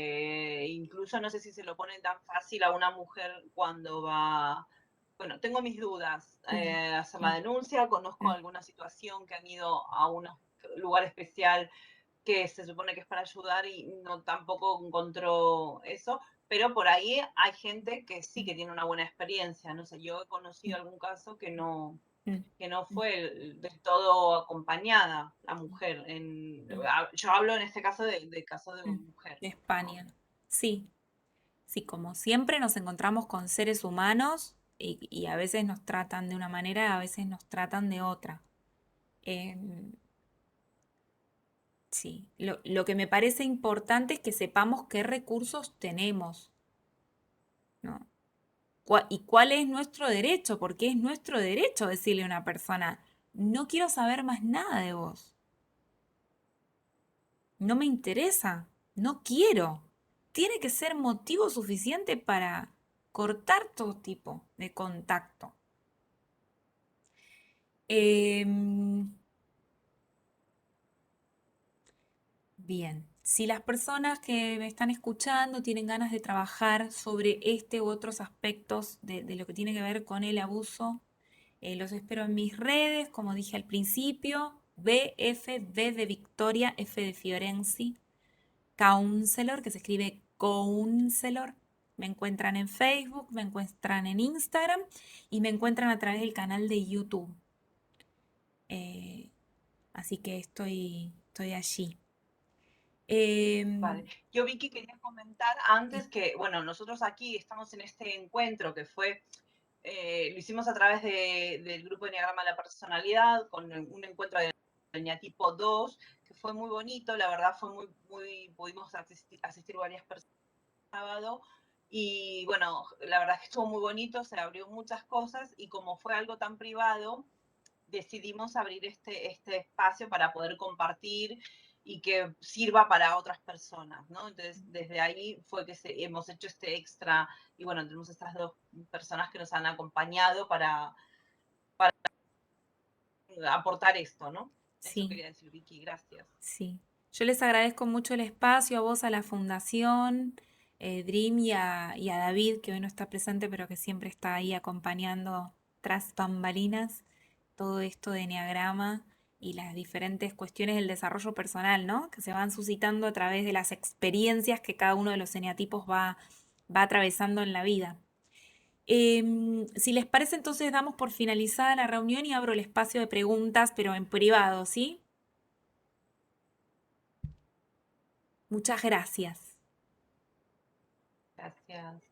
Speaker 1: Incluso no sé si se lo pone tan fácil a una mujer cuando va. Bueno, tengo mis dudas.
Speaker 2: mm,
Speaker 1: Hacer la
Speaker 2: mm,
Speaker 1: denuncia, conozco
Speaker 2: mm,
Speaker 1: alguna situación que han ido a un lugar especial que se supone que es para ayudar y no tampoco encontró eso, pero por ahí hay gente que sí que tiene una buena experiencia. No sé, yo he
Speaker 2: mm,
Speaker 1: conocido algún caso
Speaker 2: mm,
Speaker 1: que no
Speaker 2: mm,
Speaker 1: fue del todo acompañada la mujer.
Speaker 2: mm,
Speaker 1: Yo hablo en este caso de caso de
Speaker 2: mm.
Speaker 1: mujer,
Speaker 2: De
Speaker 1: ¿no?
Speaker 2: España. Sí, sí, como siempre nos encontramos con seres humanos y a veces nos tratan de una manera, a veces nos tratan de otra. Em, sí, lo que me parece importante es que sepamos qué recursos tenemos, ¿no? Y cuál es nuestro derecho, porque es nuestro derecho decirle a una persona, no quiero saber más nada de vos, no me interesa, no quiero. Tiene que ser motivo suficiente para cortar todo tipo de contacto. Em, Bien, si las personas que me están escuchando tienen ganas de trabajar sobre este u otros aspectos de lo que tiene que ver con el abuso, los espero en mis redes, como dije al principio, BFB de Victoria, F de Fiorenzi, Counselor, que se escribe Counselor. Me encuentran en Facebook, me encuentran en Instagram y me encuentran a través del canal de YouTube. Eh, Así que estoy allí.
Speaker 1: Vale.
Speaker 2: Em,
Speaker 1: Yo, Vicky, quería comentar antes que, bueno, nosotros aquí estamos en este encuentro que fue, lo hicimos a través del grupo de Enneagrama de la Personalidad, con un encuentro de Eneatipo 2, que fue muy bonito, la verdad fue pudimos asistir varias personas el sábado, y bueno, la verdad es que estuvo muy bonito, se abrió muchas cosas, y como fue algo tan privado, decidimos abrir este espacio para poder compartir y que sirva para otras personas, ¿no? Entonces, desde ahí fue que hemos hecho este extra y bueno, tenemos estas dos personas que nos han acompañado para aportar esto, ¿no? Eso
Speaker 2: sí,
Speaker 1: quería decir, Vicky, gracias.
Speaker 2: sí. Yo les agradezco mucho el espacio, a vos, a la Fundación, Dream y a David, que hoy no está presente, pero que siempre está ahí acompañando tras bambalinas todo esto de Enneagrama y las diferentes cuestiones del desarrollo personal, ¿no? Que se van suscitando a través de las experiencias que cada uno de los eneatipos va atravesando en la vida. Si les parece, entonces damos por finalizada la reunión y abro el espacio de preguntas, pero en privado, ¿sí? Muchas gracias.
Speaker 1: Gracias.